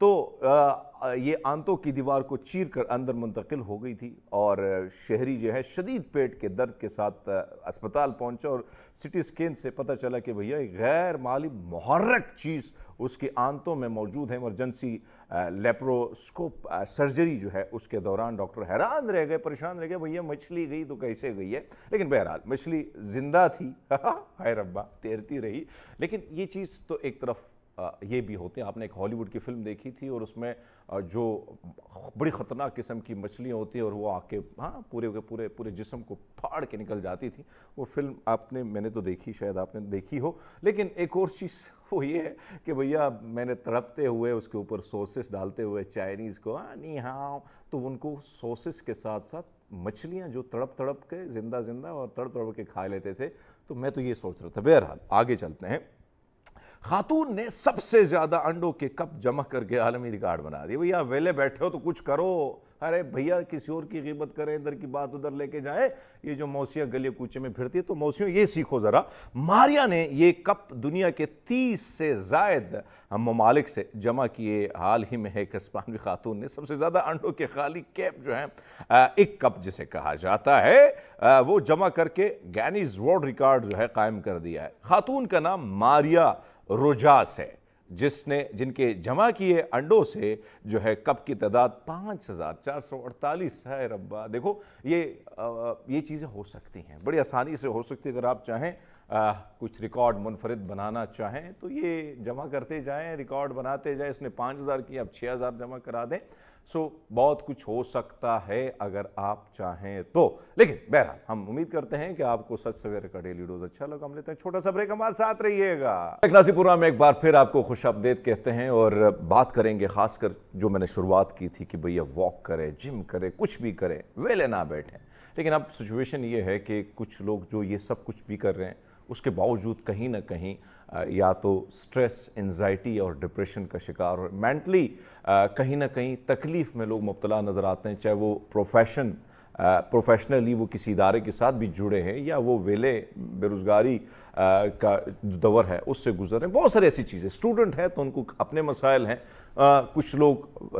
تو یہ آنتوں کی دیوار کو چیر کر اندر منتقل ہو گئی تھی اور شہری جو ہے شدید پیٹ کے درد کے ساتھ اسپتال پہنچا اور سٹی سکین سے پتہ چلا کہ بھیا ایک غیر مالی محرک چیز اس کی آنتوں میں موجود ہے. ایمرجنسی لیپروسکوپ سرجری جو ہے اس کے دوران ڈاکٹر حیران رہ گئے, پریشان رہ گئے, بھیا مچھلی گئی تو کیسے گئی ہے, لیکن بہرحال مچھلی زندہ تھی. ہائے ربا, تیرتی رہی. لیکن یہ چیز تو ایک طرف یہ بھی ہوتے ہیں. آپ نے ایک ہالی ووڈ کی فلم دیکھی تھی اور اس میں جو بڑی خطرناک قسم کی مچھلیاں ہوتی ہیں اور وہ آ کے پورے جسم کو پھاڑ کے نکل جاتی تھی, وہ فلم میں نے تو دیکھی, شاید آپ نے دیکھی ہو. لیکن ایک اور چیز وہ یہ ہے کہ بھیا میں نے تڑپتے ہوئے اس کے اوپر سوسس ڈالتے ہوئے چائنیز کو نی ہاؤ, تو ان کو سوسس کے ساتھ ساتھ مچھلیاں جو تڑپ کے زندہ اور تڑپ کے کھا لیتے تھے. تو میں تو یہ سوچ رہا تھا. بہرحال آگے چلتے ہیں. خاتون نے سب سے زیادہ انڈوں کے کپ جمع کر کے عالمی ریکارڈ بنا دیا. بھیا ویلے بیٹھے ہو تو کچھ کرو. ارے بھیا کسی اور کی غیبت کریں, ادھر کی بات ادھر لے کے جائیں. یہ جو موسیاں گلے کوچے میں پھرتی ہے, تو موسیوں یہ سیکھو ذرا. ماریا نے یہ کپ دنیا کے 30 سے زائد ممالک سے جمع کیے. حال ہی میں ایک اسپانوی خاتون نے سب سے زیادہ انڈوں کے خالی کیپ جو ہیں, ایک کپ جسے کہا جاتا ہے, وہ جمع کر کے گینیز ورلڈ ریکارڈ جو ہے قائم کر دیا ہے. خاتون کا نام ماریا روجاس ہے, جن کے جمع کیے انڈوں سے جو ہے کپ کی تعداد 5448 ہے. ربا دیکھو, یہ چیزیں ہو سکتی ہیں, بڑی آسانی سے ہو سکتی ہے. اگر آپ چاہیں کچھ ریکارڈ منفرد بنانا چاہیں تو یہ جمع کرتے جائیں, ریکارڈ بناتے جائیں. اس نے 5000 کی, اب 6000 جمع کرا دیں. بہت کچھ ہو سکتا ہے اگر آپ چاہیں تو. لیکن بہرحال ہم امید کرتے ہیں کہ آپ کو سچ سویرے کا ڈیلی ڈوز اچھا لگا. ہم لیتے ہیں چھوٹا سا بریک, ہمارے ساتھ رہیے گا. ناصر پروگرام میں ایک بار پھر آپ کو خوش آمدید کہتے ہیں اور بات کریں گے خاص کر جو میں نے شروعات کی تھی کہ بھیا واک کرے, جم کرے, کچھ بھی کرے, ویلے نہ بیٹھیں. لیکن اب سچویشن یہ ہے کہ کچھ لوگ جو یہ سب کچھ بھی کر رہے ہیں اس کے باوجود کہیں نہ کہیں یا تو سٹریس, انزائٹی اور ڈپریشن کا شکار, اور مینٹلی کہیں نہ کہیں تکلیف میں لوگ مبتلا نظر آتے ہیں. چاہے وہ پروفیشنلی وہ کسی ادارے کے ساتھ بھی جڑے ہیں یا وہ ویلے بے-روزگاری کا دور ہے اس سے گزر رہے ہیں. بہت ساری ایسی چیزیں. اسٹوڈنٹ ہے تو ان کو اپنے مسائل ہیں. کچھ لوگ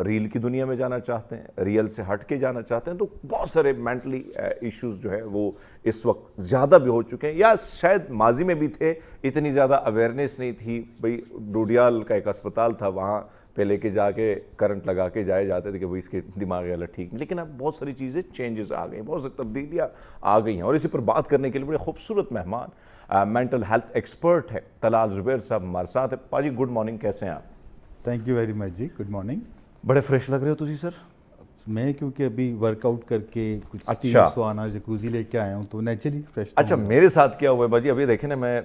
ریل کی دنیا میں جانا چاہتے ہیں, ریل سے ہٹ کے جانا چاہتے ہیں. تو بہت سارے مینٹلی ایشوز جو ہے وہ اس وقت زیادہ بھی ہو چکے ہیں, یا شاید ماضی میں بھی تھے, اتنی زیادہ اویئرنیس نہیں تھی. بھئی ڈوڈیال کا ایک اسپتال تھا, وہاں پہ لے کے جا کے کرنٹ لگا کے جائے جاتے تھے کہ بھئی اس کے دماغی حالت ٹھیک. لیکن اب بہت ساری چیزیں چینجز آ گئی, بہت سی تبدیلیاں آ گئی ہیں. اور اسی پر بات کرنے کے لیے بڑے خوبصورت مہمان مینٹل ہیلتھ ایکسپرٹ ہے طلال زبیر صاحب ہمارے ساتھ ہیں. پاجی گڈ مارننگ, کیسے ہیں آپ؟ تھینک یو ویری مچ جی, گڈ مارننگ. بڑے فریش لگ رہے ہو تجھے سر. میں کیونکہ ابھی ورک آؤٹ کر کے کچھ اسٹیم سوانا جکوزی لے کے آیا ہوں تو نیچرلی فریش. اچھا, میرے ساتھ کیا ہوا ہے باجی, ابھی دیکھیں نا, میں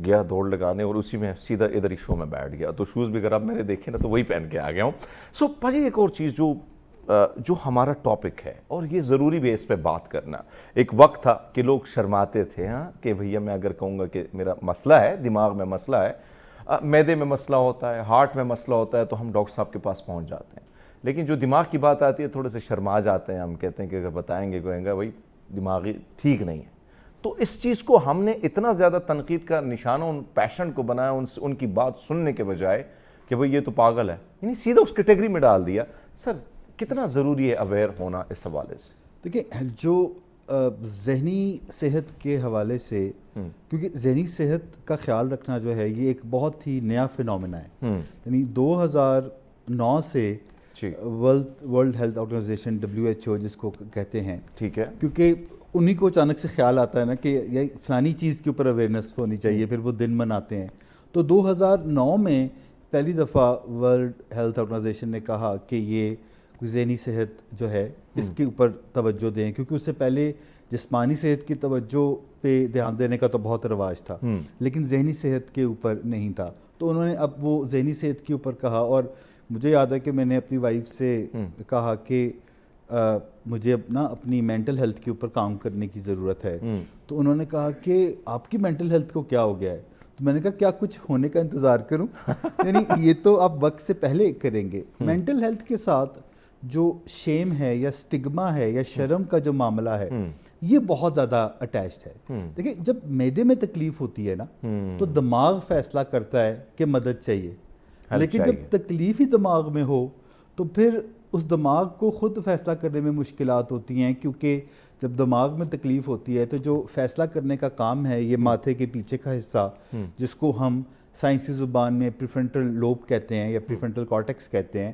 گیا دوڑ لگانے اور اسی میں سیدھا ادھر ہی شو میں بیٹھ گیا. تو شوز بھی اگر آپ میرے دیکھیں نا تو وہی پہن کے آ گیا ہوں. باجی ایک اور چیز جو ہمارا ٹاپک ہے, اور یہ ضروری بھی ہے اس پہ بات کرنا. ایک وقت تھا کہ لوگ شرماتے تھے کہ بھیا میں اگر کہوں گا کہ میرا مسئلہ ہے, دماغ میں مسئلہ ہے, معدے میں مسئلہ ہوتا ہے, ہارٹ میں مسئلہ ہوتا ہے, تو ہم ڈاکٹر صاحب کے پاس پہنچ جاتے ہیں. لیکن جو دماغ کی بات آتی ہے تھوڑے سے شرما جاتے ہیں. ہم کہتے ہیں کہ اگر بتائیں گے کہیں گا بھائی دماغی ٹھیک نہیں ہے. تو اس چیز کو ہم نے اتنا زیادہ تنقید کا نشانہ ان پیشنٹ کو بنایا, ان کی بات سننے کے بجائے کہ بھئی یہ تو پاگل ہے, یعنی سیدھا اس کیٹیگری میں ڈال دیا. سر کتنا ضروری ہے اویئر ہونا اس حوالے سے؟ دیکھیں, جو ذہنی صحت کے حوالے سے, کیونکہ ذہنی صحت کا خیال رکھنا جو ہے یہ ایک بہت ہی نیا فینومینا ہے. یعنی 2009 سے ورلڈ ہیلتھ آرگنائزیشن WHO جس کو کہتے ہیں, ٹھیک ہے, کیونکہ انہی کو اچانک سے خیال آتا ہے نا کہ یہ فلانی چیز کے اوپر اویئرنیس ہونی چاہیے, پھر وہ دن مناتے ہیں. تو 2009 میں پہلی دفعہ ورلڈ ہیلتھ آرگنائزیشن نے کہا کہ یہ ذہنی صحت جو ہے اس کے اوپر توجہ دیں, کیونکہ اس سے پہلے جسمانی صحت کی توجہ پہ دھیان دینے کا تو بہت رواج تھا, لیکن ذہنی صحت کے اوپر نہیں تھا. تو انہوں نے اب وہ ذہنی صحت کے اوپر کہا. اور مجھے یاد ہے کہ میں نے اپنی وائف سے کہا کہ مجھے اپنی مینٹل ہیلتھ کے اوپر کام کرنے کی ضرورت ہے. تو انہوں نے کہا کہ آپ کی مینٹل ہیلتھ کو کیا ہو گیا ہے؟ تو میں نے کہا کیا کچھ ہونے کا انتظار کروں؟ یعنی یہ تو آپ وقت سے پہلے کریں گے. مینٹل ہیلتھ کے ساتھ جو شیم ہے یا سٹگما ہے یا شرم کا جو معاملہ ہے یہ بہت زیادہ اٹیچڈ ہے. دیکھیں, جب معدے میں تکلیف ہوتی ہے نا تو دماغ فیصلہ کرتا ہے کہ مدد چاہیے, لیکن جب تکلیف ہی دماغ میں ہو تو پھر اس دماغ کو خود فیصلہ کرنے میں مشکلات ہوتی ہیں، کیونکہ جب دماغ میں تکلیف ہوتی ہے تو جو فیصلہ کرنے کا کام ہے یہ ماتھے کے پیچھے کا حصہ جس کو ہم سائنسی زبان میں پریفرنٹل لوب کہتے ہیں یا پریفرنٹل کارٹیکس کہتے ہیں،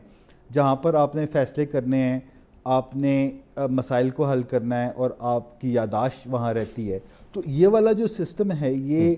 جہاں پر آپ نے فیصلے کرنے ہیں، آپ نے مسائل کو حل کرنا ہے اور آپ کی یادداشت وہاں رہتی ہے، تو یہ والا جو سسٹم ہے یہ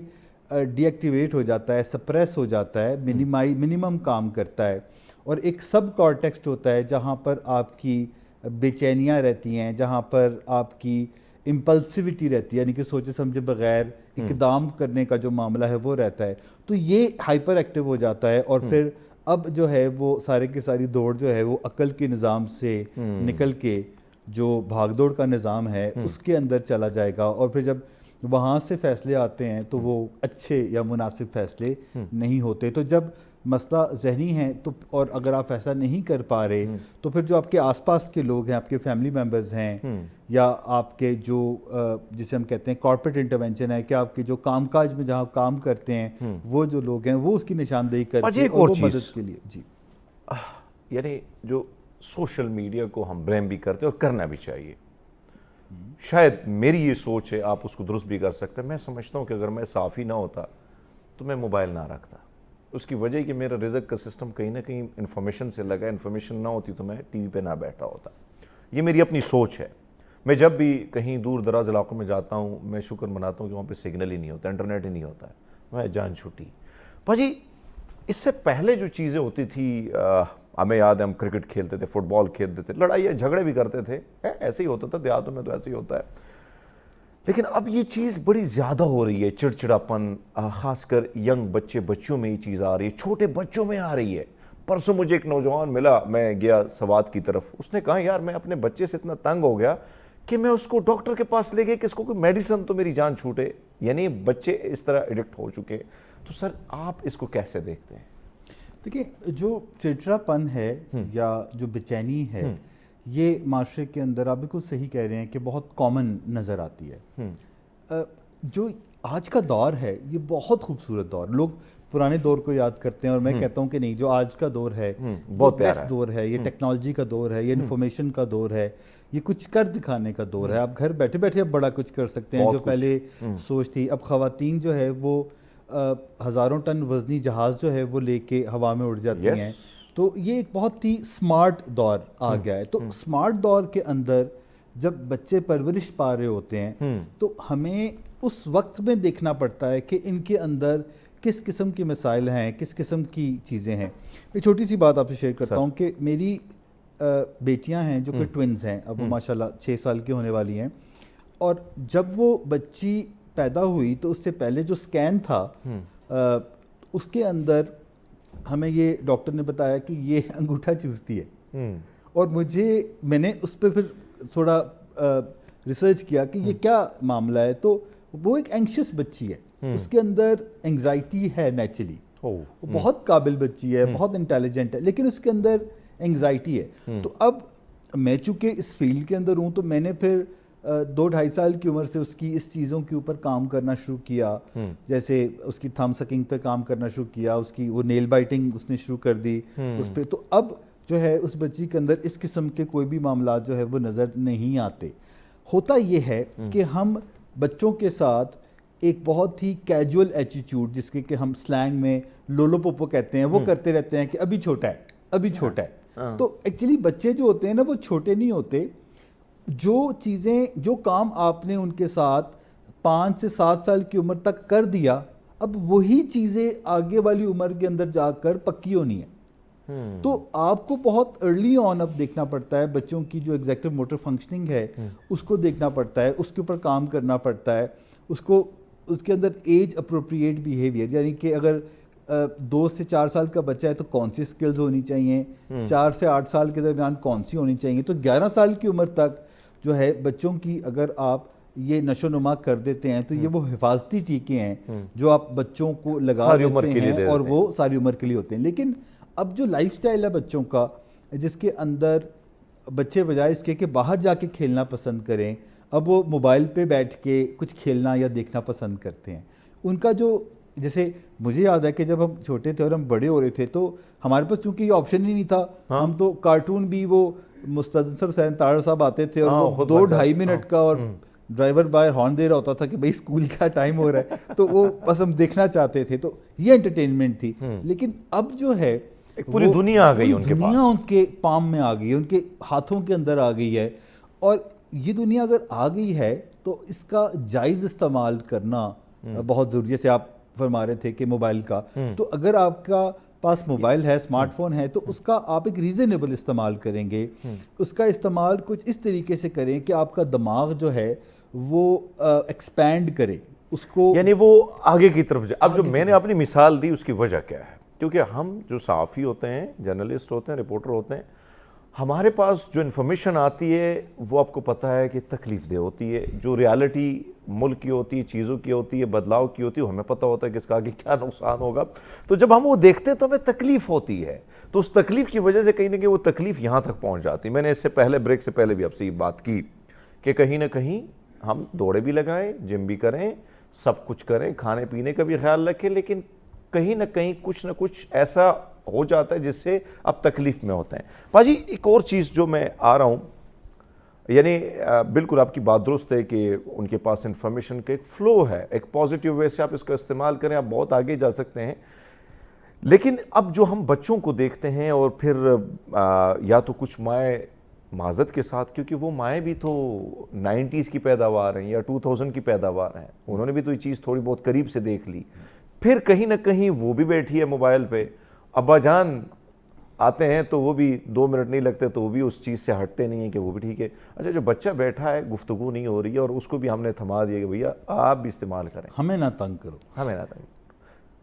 ڈی ایکٹیویٹ ہو جاتا ہے، سپریس ہو جاتا ہے، منیمم کام کرتا ہے، اور ایک سب کارٹیکسٹ ہوتا ہے جہاں پر آپ کی بے چینیاں رہتی ہیں، جہاں پر آپ کی امپلسیوٹی رہتی ہے، یعنی کہ سوچے سمجھے بغیر اقدام کرنے کا جو معاملہ ہے وہ رہتا ہے، تو یہ ہائپر ایکٹیو ہو جاتا ہے، اور پھر اب جو ہے وہ سارے کی ساری دوڑ جو ہے وہ عقل کے نظام سے نکل کے جو بھاگ دوڑ کا نظام ہے اس کے اندر چلا جائے گا، اور پھر جب وہاں سے فیصلے آتے ہیں تو وہ اچھے یا مناسب فیصلے نہیں ہوتے۔ تو جب مسئلہ ذہنی ہے تو اور اگر آپ ایسا نہیں کر پا رہے تو پھر جو آپ کے آس پاس کے لوگ ہیں، آپ کے فیملی ممبرز ہیں یا آپ کے جو جسے ہم کہتے ہیں کارپوریٹ انٹرونشن ہے، کہ آپ کے جو کام کاج میں جہاں کام کرتے ہیں وہ جو لوگ ہیں وہ اس کی نشاندہی کر کے اور وہ مدد کے لیے جی یعنی جو سوشل میڈیا کو ہم بریم بھی کرتے ہیں اور کرنا بھی چاہیے، شاید میری یہ سوچ ہے، آپ اس کو درست بھی کر سکتے ہیں، میں سمجھتا ہوں کہ اگر میں صافی نہ ہوتا تو میں موبائل نہ رکھتا، اس کی وجہ کہ میرا رزق کا سسٹم کہیں نہ کہیں انفارمیشن سے لگا، انفارمیشن نہ ہوتی تو میں ٹی وی پہ نہ بیٹھا ہوتا، یہ میری اپنی سوچ ہے۔ میں جب بھی کہیں دور دراز علاقوں میں جاتا ہوں میں شکر مناتا ہوں کہ وہاں پہ سگنل ہی نہیں ہوتا، انٹرنیٹ ہی نہیں ہوتا ہے، میں جان چھوٹی۔ بھاجی اس سے پہلے جو چیزیں ہوتی تھی، ہمیں یاد ہے ہم کرکٹ کھیلتے تھے، فٹ بال کھیلتے تھے، لڑائیاں جھگڑے بھی کرتے تھے، ایسے ہی ہوتا تھا، دیہاتوں میں تو ایسے ہی ہوتا ہے، لیکن اب یہ چیز بڑی زیادہ ہو رہی ہے، چڑچڑاپن، خاص کر ینگ بچوں میں یہ چیز آ رہی ہے، چھوٹے بچوں میں آ رہی ہے۔ پرسوں مجھے ایک نوجوان ملا، میں گیا سوات کی طرف، اس نے کہا یار میں اپنے بچے سے اتنا تنگ ہو گیا کہ میں اس کو ڈاکٹر کے پاس لے گیا کہ اس کو کوئی میڈیسن تو میری جان چھوٹے، یعنی بچے اس طرح ایڈکٹ ہو چکے۔ تو سر آپ اس کو کیسے دیکھتے ہیں؟ دیکھیں جو چڑچڑا پن ہے یا جو بے چینی ہے یہ معاشرے کے اندر آپ بالکل صحیح کہہ رہے ہیں کہ بہت کامن نظر آتی ہے۔ جو آج کا دور ہے یہ بہت خوبصورت دور، لوگ پرانے دور کو یاد کرتے ہیں اور میں کہتا ہوں کہ نہیں، جو آج کا دور ہے بہت بیسٹ دور ہے، یہ ٹیکنالوجی کا دور ہے، یہ انفارمیشن کا دور ہے، یہ کچھ کر دکھانے کا دور ہے، آپ گھر بیٹھے بیٹھے اب بڑا کچھ کر سکتے ہیں جو پہلے سوچ تھی۔ اب خواتین جو ہے وہ ہزاروں ٹن وزنی جہاز جو ہے وہ لے کے ہوا میں اڑ جاتی ہیں، تو یہ ایک بہت ہی سمارٹ دور آ گیا ہے۔ تو سمارٹ دور کے اندر جب بچے پرورش پا رہے ہوتے ہیں تو ہمیں اس وقت میں دیکھنا پڑتا ہے کہ ان کے اندر کس قسم کے مسائل ہیں، کس قسم کی چیزیں ہیں۔ ایک چھوٹی سی بات آپ سے شیئر کرتا ہوں کہ میری بیٹیاں ہیں جو کہ ٹوئنز ہیں، اب وہ ماشاءاللہ 6 سال کی ہونے والی ہیں، اور جب وہ بچی پیدا ہوئی تو اس سے پہلے جو سکین تھا اس کے اندر ہمیں یہ ڈاکٹر نے بتایا کہ یہ انگوٹھا چوستی ہے، اور میں نے اس پہ پھر تھوڑا ریسرچ کیا کہ یہ کیا معاملہ ہے، تو وہ ایک اینکشس بچی ہے، اس کے اندر انگزائٹی ہے نیچرلی، وہ بہت قابل بچی ہے، بہت انٹیلیجنٹ ہے، لیکن اس کے اندر انگزائٹی ہے۔ تو اب میں چونکہ اس فیلڈ کے اندر ہوں تو میں نے پھر 2-2.5 سال کی عمر سے اس کی اس چیزوں کے اوپر کام کرنا شروع کیا، جیسے اس کی تھم سکنگ پہ کام کرنا شروع کیا، اس کی وہ نیل بائٹنگ اس نے شروع کر دی اس پہ، تو اب جو ہے اس بچی کے اندر اس قسم کے کوئی بھی معاملات جو ہے وہ نظر نہیں آتے۔ ہوتا یہ ہے کہ ہم بچوں کے ساتھ ایک بہت ہی کیجول ایٹیٹیوڈ، جس کے کہ ہم سلینگ میں لولو پوپو کہتے ہیں، وہ کرتے رہتے ہیں کہ ابھی چھوٹا ہے، ابھی چھوٹا ہے۔ تو ایکچولی بچے جو ہوتے ہیں نا وہ چھوٹے نہیں ہوتے، جو چیزیں جو کام آپ نے ان کے ساتھ 5 سے 7 سال کی عمر تک کر دیا، اب وہی چیزیں آگے والی عمر کے اندر جا کر پکی ہونی ہے۔ تو آپ کو بہت ارلی آن اب دیکھنا پڑتا ہے بچوں کی جو ایگزیکٹو موٹر فنکشننگ ہے اس کو دیکھنا پڑتا ہے، اس کے اوپر کام کرنا پڑتا ہے، اس کے اندر ایج اپروپریٹ بیہیویئر، یعنی کہ اگر 2 سے 4 سال کا بچہ ہے تو کون سی سکلز ہونی چاہیے، 4 سے 8 سال کے درمیان کون سی ہونی چاہیے، تو 11 سال کی عمر تک جو ہے بچوں کی اگر آپ یہ نشو نما کر دیتے ہیں تو یہ وہ حفاظتی ٹیکے ہیں جو آپ بچوں کو لگا دیتے ہیں اور وہ ساری عمر کے لیے ہوتے ہیں۔ لیکن اب جو لائف سٹائل ہے بچوں کا، جس کے اندر بچے بجائے اس کے کہ باہر جا کے کھیلنا پسند کریں، اب وہ موبائل پہ بیٹھ کے کچھ کھیلنا یا دیکھنا پسند کرتے ہیں۔ ان کا جو جیسے مجھے یاد ہے کہ جب ہم چھوٹے تھے اور ہم بڑے ہو رہے تھے تو ہمارے پاس چونکہ یہ آپشن ہی نہیں تھا, ہم تو کارٹون بھی وہ مستنصر حسین تارڑ صاحب آتے تھے اور وہ 2-2.5 منٹ کا, اور ڈرائیور باہر ہارن دے رہا ہوتا تھا کہ بھائی اسکول کا ٹائم ہو رہا ہے, تو وہ بس ہم دیکھنا چاہتے تھے, تو یہ انٹرٹینمنٹ تھی. لیکن اب جو ہے پوری دنیا آ گئی, دنیا ان کے پام میں آ گئی ہے, ان کے ہاتھوں کے اندر آ گئی ہے, اور یہ دنیا اگر آ گئی ہے تو اس کا جائز استعمال کرنا بہت ضروری ہے. جیسے آپ فرما رہے تھے کہ موبائل کا, تو اگر آپ کا پاس موبائل ہے, اسمارٹ فون ہے, تو اس کا آپ ایک ریزنیبل استعمال کریں گے. اس کا استعمال کچھ اس طریقے سے کریں کہ آپ کا دماغ جو ہے وہ ایکسپینڈ کرے اس کو, یعنی وہ آگے کی طرف جائے. اب جو میں نے اپنی مثال دی اس کی وجہ کیا ہے, کیونکہ ہم جو صحافی ہوتے ہیں, جرنلسٹ ہوتے ہیں, رپورٹر ہوتے ہیں, ہمارے پاس جو انفارمیشن آتی ہے وہ آپ کو پتہ ہے کہ تکلیف دہ ہوتی ہے. جو ریالٹی ملک کی ہوتی ہے, چیزوں کی ہوتی ہے, بدلاؤ کی ہوتی ہے, ہمیں پتہ ہوتا ہے کہ اس کا آگے کیا نقصان ہوگا. تو جب ہم وہ دیکھتے ہیں تو ہمیں تکلیف ہوتی ہے, تو اس تکلیف کی وجہ سے کہیں نہ کہیں وہ تکلیف یہاں تک پہنچ جاتی ہے. میں نے اس سے پہلے بریک سے پہلے بھی آپ سے یہ بات کی کہ کہیں نہ کہیں ہم دوڑے بھی لگائیں, جم بھی کریں, سب کچھ کریں, کھانے پینے کا بھی خیال رکھیں, لیکن کہیں نہ کہیں کچھ نہ کچھ ایسا ہو جاتا ہے جس سے اب تکلیف میں ہوتے ہیں. باجی ایک اور چیز جو میں آ رہا ہوں, یعنی بالکل آپ کی بات درست ہے کہ ان کے پاس انفارمیشن کا ایک فلو ہے, ایک پازیٹیو وے سے آپ اس کا استعمال کریں, آپ بہت آگے جا سکتے ہیں. لیکن اب جو ہم بچوں کو دیکھتے ہیں, اور پھر یا تو کچھ مائیں معذرت کے ساتھ, کیونکہ وہ مائیں بھی تو 90s کی پیداوار ہیں یا 2000 کی پیداوار ہیں, انہوں نے بھی تو یہ چیز تھوڑی بہت قریب سے دیکھ لی. پھر کہیں نہ کہیں وہ بھی بیٹھی ہے موبائل پہ, ابا جان آتے ہیں تو وہ بھی 2 منٹ نہیں لگتے تو وہ بھی اس چیز سے ہٹتے نہیں ہیں کہ وہ بھی ٹھیک ہے. اچھا جو بچہ بیٹھا ہے, گفتگو نہیں ہو رہی ہے, اور اس کو بھی ہم نے تھما دیا کہ بھیا آپ بھی استعمال کریں, ہمیں نہ تنگ کرو, ہمیں نہ تنگ.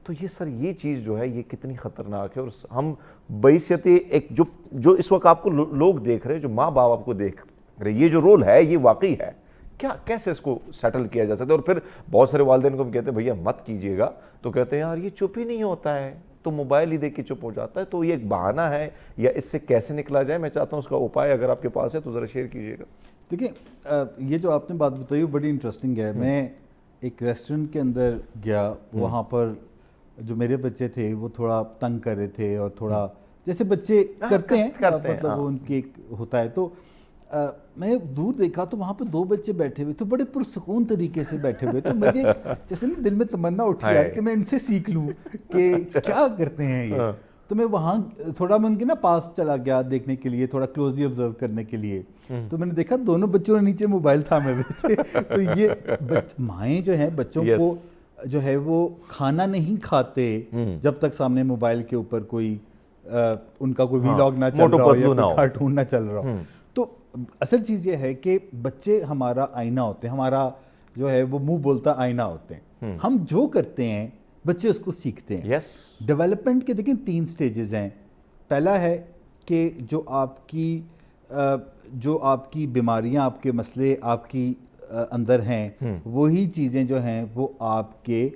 تو یہ سر یہ چیز جو ہے یہ کتنی خطرناک ہے, اور ہم بحیثیت ایک جو اس وقت آپ کو لوگ دیکھ رہے ہیں, جو ماں باپ آپ کو دیکھ رہے, یہ جو رول ہے یہ واقعی ہے کیا, کیسے اس کو سیٹل کیا جا سکتا ہے؟ اور پھر بہت سارے والدین کو ہم کہتے ہیں بھیا مت کیجیے گا, تو کہتے ہیں یار یہ چپ ہی نہیں ہوتا ہے, تو موبائل ہی دیکھ کے چپ ہو جاتا ہے. تو یہ ایک بہانہ ہے, یا اس سے کیسے نکلا جائے؟ میں چاہتا ہوں اس کا اپائے اگر آپ کے پاس ہے تو ذرا شیئر کیجیے گا. دیکھیں یہ جو آپ نے بات بتائی وہ بڑی انٹرسٹنگ ہے. میں ایک ریسٹورنٹ کے اندر گیا, وہاں پر جو میرے بچے تھے وہ تھوڑا تنگ کر رہے تھے, اور تھوڑا جیسے بچے کرتے ہیں مطلب وہ ان کی ایک ہوتا ہے. تو میں دور دیکھا تو وہاں پہ 2 بچے بیٹھے ہوئے تو بڑے پرسکون طریقے سے بیٹھے ہوئے, تو مجھے جیسے نا دل میں تمنا اٹھی یار کہ میں ان سے سیکھ لوں کہ کیا کرتے ہیں یہ. تو میں وہاں تھوڑا میں ان کے نا پاس چلا گیا دیکھنے کے لیے, تھوڑا کلوزلی آبزرو کرنے کے لیے. تو میں نے دیکھا دونوں بچوں نے نیچے موبائل تھامے ہوئے تھے. تو یہ مائیں جو ہیں بچوں کو جو ہے وہ کھانا نہیں کھاتے جب تک سامنے موبائل کے اوپر کوئی ان کا کوئی ویلاگ نہ چل رہا ہو یا کوئی کارٹون نہ چل رہا ہو. تو اصل چیز یہ ہے کہ بچے ہمارا آئینہ ہوتے ہیں, ہمارا جو ہے وہ منہ بولتا آئینہ ہوتے ہیں. ہم جو کرتے ہیں بچے اس کو سیکھتے ہیں. ڈیولپمنٹ کے دیکھیں 3 سٹیجز ہیں. پہلا ہے کہ جو آپ کی بیماریاں, آپ کے مسئلے آپ کی اندر ہیں, وہی چیزیں جو ہیں وہ آپ کے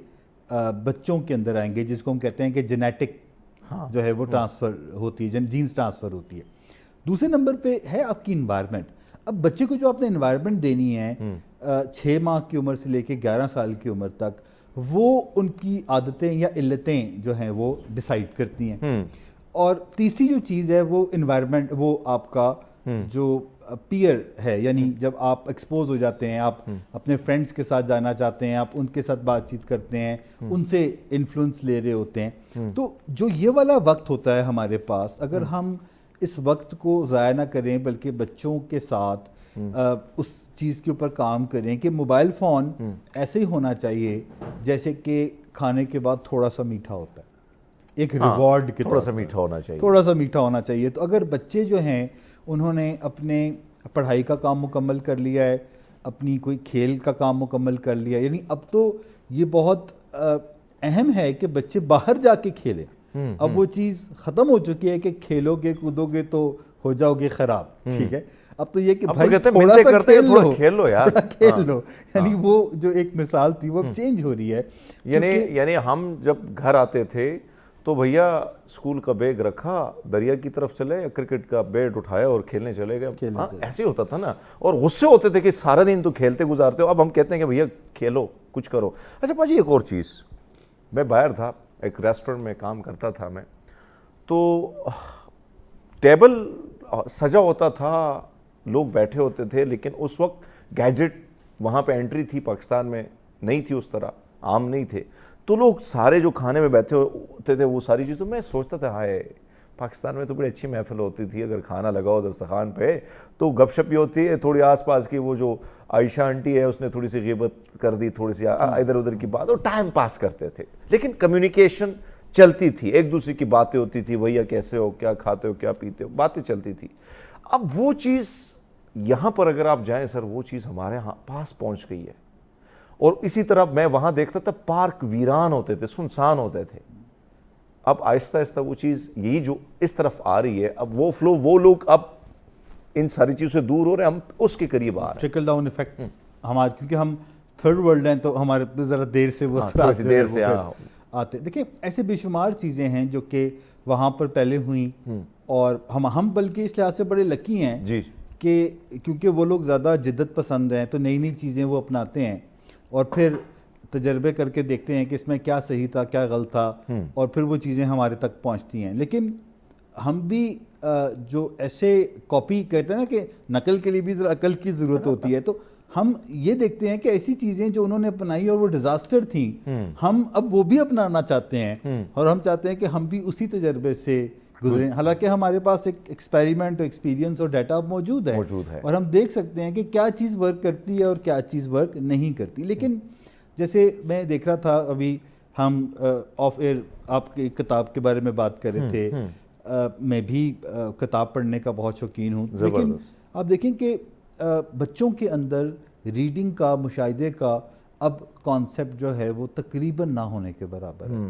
بچوں کے اندر آئیں گے, جس کو ہم کہتے ہیں کہ جینیٹک جو ہے وہ ٹرانسفر ہوتی ہے, جینز ٹرانسفر ہوتی ہے. دوسرے نمبر پہ ہے آپ کی انوائرمنٹ. اب بچے کو جو آپ نے انوائرمنٹ دینی ہے 6 ماہ کی عمر سے لے کے 11 سال کی عمر تک, وہ ان کی عادتیں یا علتیں جو ہیں وہ ڈیسائیڈ کرتی ہیں. اور تیسری جو چیز ہے وہ انوائرمنٹ, وہ آپ کا جو پیئر ہے, یعنی جب آپ ایکسپوز ہو جاتے ہیں, آپ اپنے فرینڈس کے ساتھ جانا چاہتے ہیں, آپ ان کے ساتھ بات چیت کرتے ہیں, ان سے انفلوئنس لے رہے ہوتے ہیں. تو جو یہ والا وقت ہوتا ہے ہمارے پاس, اگر ہم اس وقت کو ضائع نہ کریں بلکہ بچوں کے ساتھ اس چیز کے اوپر کام کریں کہ موبائل فون ایسے ہی ہونا چاہیے جیسے کہ کھانے کے بعد تھوڑا سا میٹھا ہوتا ہے, ایک ریوارڈ کے طور پر تھوڑا سا میٹھا ہونا چاہیے. تو اگر بچے جو ہیں انہوں نے اپنے پڑھائی کا کام مکمل کر لیا ہے, اپنی کوئی کھیل کا کام مکمل کر لیا, یعنی اب تو یہ بہت اہم ہے کہ بچے باہر جا کے کھیلیں. اب وہ چیز ختم ہو چکی ہے کہ کھیلو گے کودو گے تو ہو جاؤ گے خراب, ٹھیک ہے. اب تو یہ کہ بھائی تھوڑا سا کھیل لو, یعنی وہ جو ایک مثال تھی وہ چینج ہو رہی ہے. یعنی ہم جب گھر آتے تھے تو بھیا اسکول کا بیگ رکھا, دریا کی طرف چلے, یا کرکٹ کا بیٹ اٹھایا اور کھیلنے چلے گئے. ایسے ہوتا تھا نا, اور غصے ہوتے تھے کہ سارا دن تو کھیلتے گزارتے ہو. اب ہم کہتے ہیں کہ بھیا کھیلو, کچھ کرو. اچھا پاجی ایک اور چیز, میں باہر تھا, ایک ریسٹورنٹ میں کام کرتا تھا میں, تو ٹیبل سجا ہوتا تھا, لوگ بیٹھے ہوتے تھے, لیکن اس وقت گیجٹ وہاں پہ انٹری تھی پاکستان میں نہیں تھی, اس طرح عام نہیں تھے, تو لوگ سارے جو کھانے میں بیٹھے ہوتے تھے وہ ساری چیز, تو میں سوچتا تھا ہائے پاکستان میں تو بڑی اچھی محفل ہوتی تھی, اگر کھانا لگاؤ دسترخوان پہ تو گپ شپ بھی ہوتی ہے, تھوڑی آس پاس کی وہ جو عائشہ آنٹی ہے اس نے تھوڑی سی غیبت کر دی, تھوڑی سی ادھر ادھر کی بات, اور ٹائم پاس کرتے تھے, لیکن کمیونیکیشن چلتی تھی, ایک دوسرے کی باتیں ہوتی تھی, بھیا کیسے ہو, کیا کھاتے ہو, کیا پیتے ہو, باتیں چلتی تھی. اب وہ چیز یہاں پر اگر آپ جائیں سر, وہ چیز ہمارے ہاں پاس پہنچ گئی ہے. اور اسی طرح میں وہاں دیکھتا تھا پارک ویران ہوتے تھے, سنسان ہوتے تھے. اب آہستہ آہستہ وہ چیز یہی جو اس طرف آ رہی ہے, اب وہ فلو, وہ لوگ اب ان ساری چیزوں سے دور ہو رہے ہیں, ہم اس کے قریب آ رہے ہیں. ٹرکل ڈاؤن ایفیکٹ ہمارے, کیونکہ ہم تھرڈ ورلڈ ہیں تو ہمارے پہ ذرا دیر سے وہ دیر سے آتے. دیکھیں ایسے بے شمار چیزیں ہیں جو کہ وہاں پر پہلے ہوئیں, اور ہم بلکہ اس لحاظ سے بڑے لکی ہیں جی کہ کیونکہ وہ لوگ زیادہ جدت پسند ہیں, تو نئی نئی چیزیں وہ اپناتے ہیں اور پھر تجربے کر کے دیکھتے ہیں کہ اس میں کیا صحیح تھا, کیا غلط تھا, اور پھر وہ چیزیں ہمارے تک پہنچتی ہیں. لیکن ہم بھی جو ایسے کاپی کہتے ہیں نا کہ نقل کے لیے بھی ذرا عقل کی ضرورت ہوتی ہے, تو ہم یہ دیکھتے ہیں کہ ایسی چیزیں جو انہوں نے اپنائی اور وہ ڈیزاسٹر تھیں, ہم اب وہ بھی اپنانا چاہتے ہیں, اور ہم چاہتے ہیں کہ ہم بھی اسی تجربے سے گزریں. حالانکہ ہمارے پاس ایک ایکسپیریمنٹ, ایکسپیرینس اور ڈیٹا موجود ہے, اور ہم دیکھ سکتے ہیں کہ کیا چیز ورک کرتی ہے اور کیا چیز ورک نہیں کرتی. لیکن جیسے میں دیکھ رہا تھا ابھی, ہم آف ایئر آپ کی کتاب کے بارے میں بات کر رہے تھے, میں بھی کتاب پڑھنے کا بہت شوقین ہوں, لیکن آپ دیکھیں کہ بچوں کے اندر ریڈنگ کا, مشاہدے کا اب کانسیپٹ جو ہے وہ تقریباً نہ ہونے کے برابر ہے,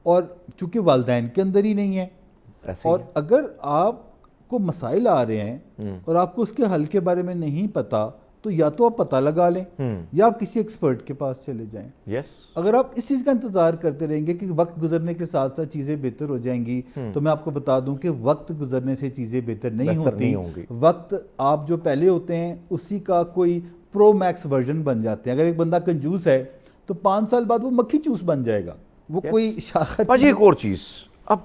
اور چونکہ والدین کے اندر ہی نہیں ہے. اور اگر آپ کو مسائل آ رہے ہیں اور آپ کو اس کے حل کے بارے میں نہیں پتا, تو یا تو آپ پتہ لگا لیں یا آپ کسی ایکسپرٹ کے پاس چلے جائیں. اگر آپ اس چیز کا انتظار کرتے رہیں گے کہ وقت گزرنے کے ساتھ ساتھ چیزیں بہتر ہو جائیں گی, تو میں آپ کو بتا دوں کہ وقت گزرنے سے چیزیں بہتر نہیں ہوتی. وقت آپ جو پہلے ہوتے ہیں اسی کا کوئی پرو میکس ورژن بن جاتے ہیں. اگر ایک بندہ کنجوس ہے تو 5 سال بعد وہ مکھی چوس بن جائے گا, وہ کوئی شاخت. ایک اور چیز, اب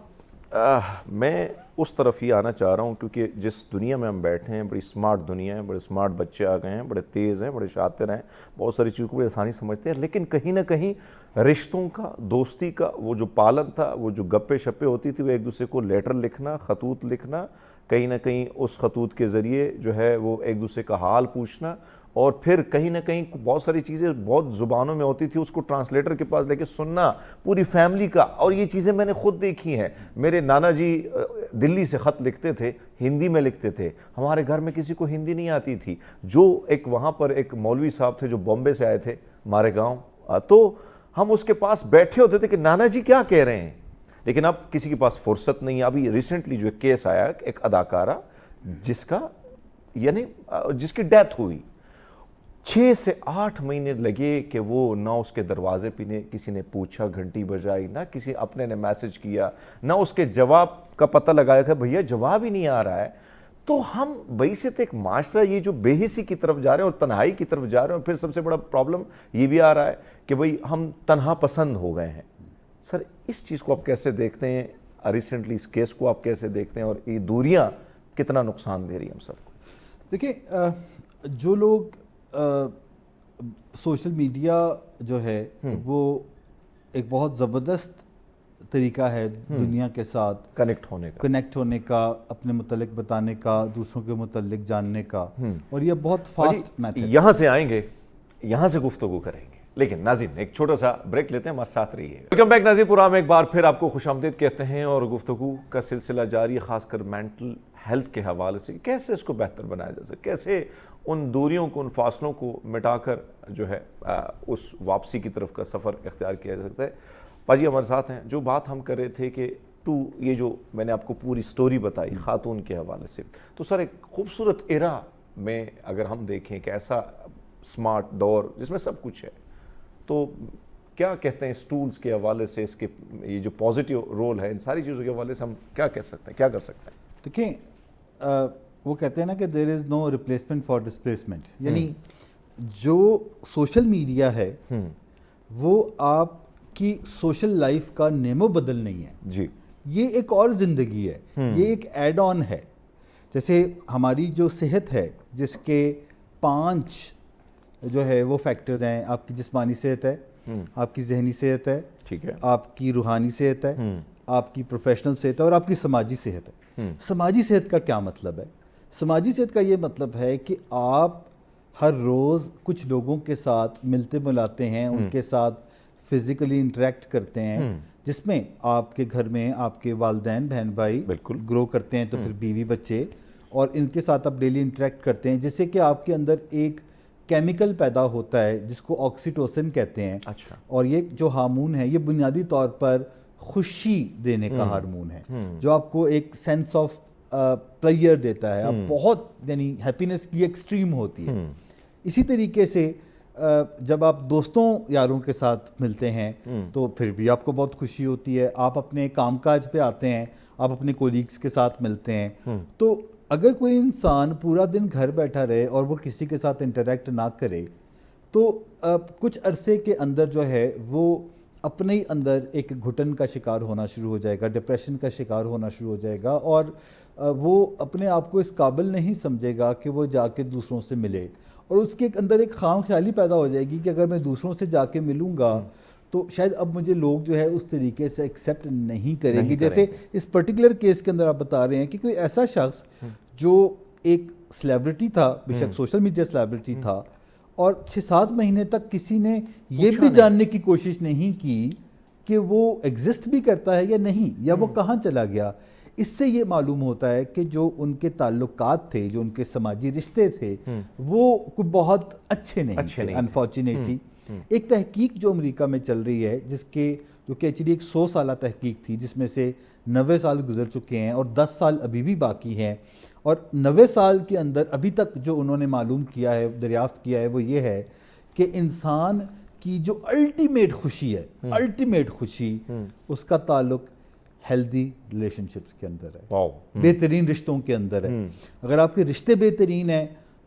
میں اس طرف ہی آنا چاہ رہا ہوں, کیونکہ جس دنیا میں ہم بیٹھے ہیں بڑی سمارٹ دنیا ہے, بڑے سمارٹ بچے آ گئے ہیں, بڑے تیز ہیں, بڑے شاطر ہیں, بہت ساری چیزوں کو بڑی آسانی سمجھتے ہیں, لیکن کہیں نہ کہیں رشتوں کا, دوستی کا وہ جو پالن تھا, وہ جو گپے شپے ہوتی تھی, وہ ایک دوسرے کو لیٹر لکھنا, خطوط لکھنا, کہیں نہ کہیں اس خطوط کے ذریعے جو ہے وہ ایک دوسرے کا حال پوچھنا, اور پھر کہیں نہ کہیں بہت ساری چیزیں بہت زبانوں میں ہوتی تھی, اس کو ٹرانسلیٹر کے پاس لے کے سننا پوری فیملی کا. اور یہ چیزیں میں نے خود دیکھی ہیں. میرے نانا جی دلی سے خط لکھتے تھے, ہندی میں لکھتے تھے, ہمارے گھر میں کسی کو ہندی نہیں آتی تھی. جو ایک وہاں پر ایک مولوی صاحب تھے جو بامبے سے آئے تھے ہمارے گاؤں, تو ہم اس کے پاس بیٹھے ہوتے تھے کہ نانا جی کیا کہہ رہے ہیں, لیکن اب کسی کے پاس فرصت نہیں. ابھی ریسنٹلی جو ایک کیس آیا, ایک اداکارہ جس کا یعنی جس کی ڈیتھ ہوئی, 6 سے 8 مہینے لگے کہ وہ نہ اس کے دروازے پہ کسی نے پوچھا, گھنٹی بجائی, نہ کسی اپنے نے میسج کیا, نہ اس کے جواب کا پتہ لگایا کہ بھیا جواب ہی نہیں آ رہا ہے. تو ہم بحیثیت ایک معاشرہ یہ جو بے حسی کی طرف جا رہے ہیں اور تنہائی کی طرف جا رہے ہیں, اور پھر سب سے بڑا پرابلم یہ بھی آ رہا ہے کہ بھئی ہم تنہا پسند ہو گئے ہیں. سر اس چیز کو آپ کیسے دیکھتے ہیں, ریسنٹلی اس کیس کو آپ کیسے دیکھتے ہیں, اور یہ دوریاں کتنا نقصان دے رہی ہیں ہم سب کو؟ دیکھیں جو لوگ سوشل میڈیا جو ہے وہ ایک بہت زبردست طریقہ ہے دنیا کے ساتھ کنیکٹ ہونے کا, اپنے متعلق بتانے کا, دوسروں کے متعلق جاننے کا, اور یہ بہت فاسٹ میتھڈ. یہاں سے آئیں گے, یہاں سے گفتگو کریں گے, لیکن ناظرین ایک چھوٹا سا بریک لیتے ہیں, ہمارے ساتھ رہیے. ویلکم بیک ناظرین پروگرام میں ایک بار پھر آپ کو خوش آمدید کہتے ہیں, اور گفتگو کا سلسلہ جاری ہے, خاص کر مینٹل ہیلتھ کے حوالے سے, کیسے اس کو بہتر بنایا جا سکے, کیسے ان دوریوں کو, ان فاصلوں کو مٹا کر جو ہے اس واپسی کی طرف کا سفر اختیار کیا جا سکتا ہے. پاجی ہمارے ساتھ ہیں. جو بات ہم کر رہے تھے کہ یہ جو میں نے آپ کو پوری سٹوری بتائی خاتون کے حوالے سے, تو سر ایک خوبصورت ایرا میں اگر ہم دیکھیں کہ ایسا سمارٹ دور جس میں سب کچھ ہے, تو کیا کہتے ہیں اس ٹولز کے حوالے سے, اس کے یہ جو پازیٹیو رول ہے ان ساری چیزوں کے حوالے سے ہم کیا کہہ سکتے ہیں, کیا کر سکتے ہیں؟ دیکھیں وہ کہتے ہیں نا کہ دیر is know replacement for displacement, یعنی جو سوشل میڈیا ہے وہ آپ کہ سوشل لائف کا نیمو بدل نہیں ہے جی یہ ایک اور زندگی ہے, یہ ایک ایڈ آن ہے. جیسے ہماری جو صحت ہے جس کے 5 جو ہے وہ فیکٹرز ہیں, آپ کی جسمانی صحت ہے, آپ کی ذہنی صحت ہے, ٹھیک ہے, آپ کی روحانی صحت ہے, آپ کی پروفیشنل صحت ہے اور آپ کی سماجی صحت ہے. سماجی صحت کا کیا مطلب ہے؟ سماجی صحت کا یہ مطلب ہے کہ آپ ہر روز کچھ لوگوں کے ساتھ ملتے ملاتے ہیں, ان کے ساتھ فزیکلی انٹریکٹ کرتے ہیں, جس میں آپ کے گھر میں آپ کے والدین بہن بھائی بالکل گرو کرتے ہیں, تو پھر بیوی بچے, اور ان کے ساتھ آپ ڈیلی انٹریکٹ کرتے ہیں, جس سے کہ آپ کے اندر ایک کیمیکل پیدا ہوتا ہے جس کو آکسیٹوسن کہتے ہیں. اچھا, اور یہ جو ہارمون ہے یہ بنیادی طور پر خوشی دینے کا ہارمون ہے, جو آپ کو ایک سینس آف پلیئر دیتا ہے, آپ بہت یعنی ہیپینس کی ایکسٹریم ہوتی ہے. اسی طریقے سے جب آپ دوستوں یاروں کے ساتھ ملتے ہیں تو پھر بھی آپ کو بہت خوشی ہوتی ہے. آپ اپنے کام کاج پہ آتے ہیں, آپ اپنے کولیگز کے ساتھ ملتے ہیں. تو اگر کوئی انسان پورا دن گھر بیٹھا رہے اور وہ کسی کے ساتھ انٹریکٹ نہ کرے تو کچھ عرصے کے اندر جو ہے وہ اپنے ہی اندر ایک گھٹن کا شکار ہونا شروع ہو جائے گا, ڈپریشن کا شکار ہونا شروع ہو جائے گا, اور وہ اپنے آپ کو اس قابل نہیں سمجھے گا کہ وہ جا کے دوسروں سے ملے, اور اس کے اندر ایک خام خیالی پیدا ہو جائے گی کہ اگر میں دوسروں سے جا کے ملوں گا تو شاید اب مجھے لوگ جو ہے اس طریقے سے ایکسیپٹ نہیں کریں گے. جیسے اس پرٹیکولر کیس کے اندر آپ بتا رہے ہیں کہ کوئی ایسا شخص جو ایک سیلیبریٹی تھا, بے شک سوشل میڈیا سیلیبریٹی تھا, اور 6-7 مہینے تک کسی نے یہ بھی جاننے کی کوشش نہیں کی کہ وہ ایگزسٹ بھی کرتا ہے یا نہیں, یا وہ کہاں چلا گیا. اس سے یہ معلوم ہوتا ہے کہ جو ان کے تعلقات تھے, جو ان کے سماجی رشتے تھے, وہ کوئی بہت اچھے نہیں تھے انفارچونیٹلی. ایک تحقیق جو امریکہ میں چل رہی ہے جو کہ ایکچولی ایک 100 سالہ تحقیق تھی, جس میں سے 90 سال گزر چکے ہیں اور 10 سال ابھی بھی باقی ہیں, اور 90 سال کے اندر ابھی تک جو انہوں نے معلوم کیا ہے, دریافت کیا ہے, وہ یہ ہے کہ انسان کی جو الٹیمیٹ خوشی ہے, الٹیمیٹ خوشی, اس کا تعلق ہیلدی ریلیشن شپس کے اندر ہے, بہترین رشتوں کے اندر ہے. اگر آپ کے رشتے بہترین ہیں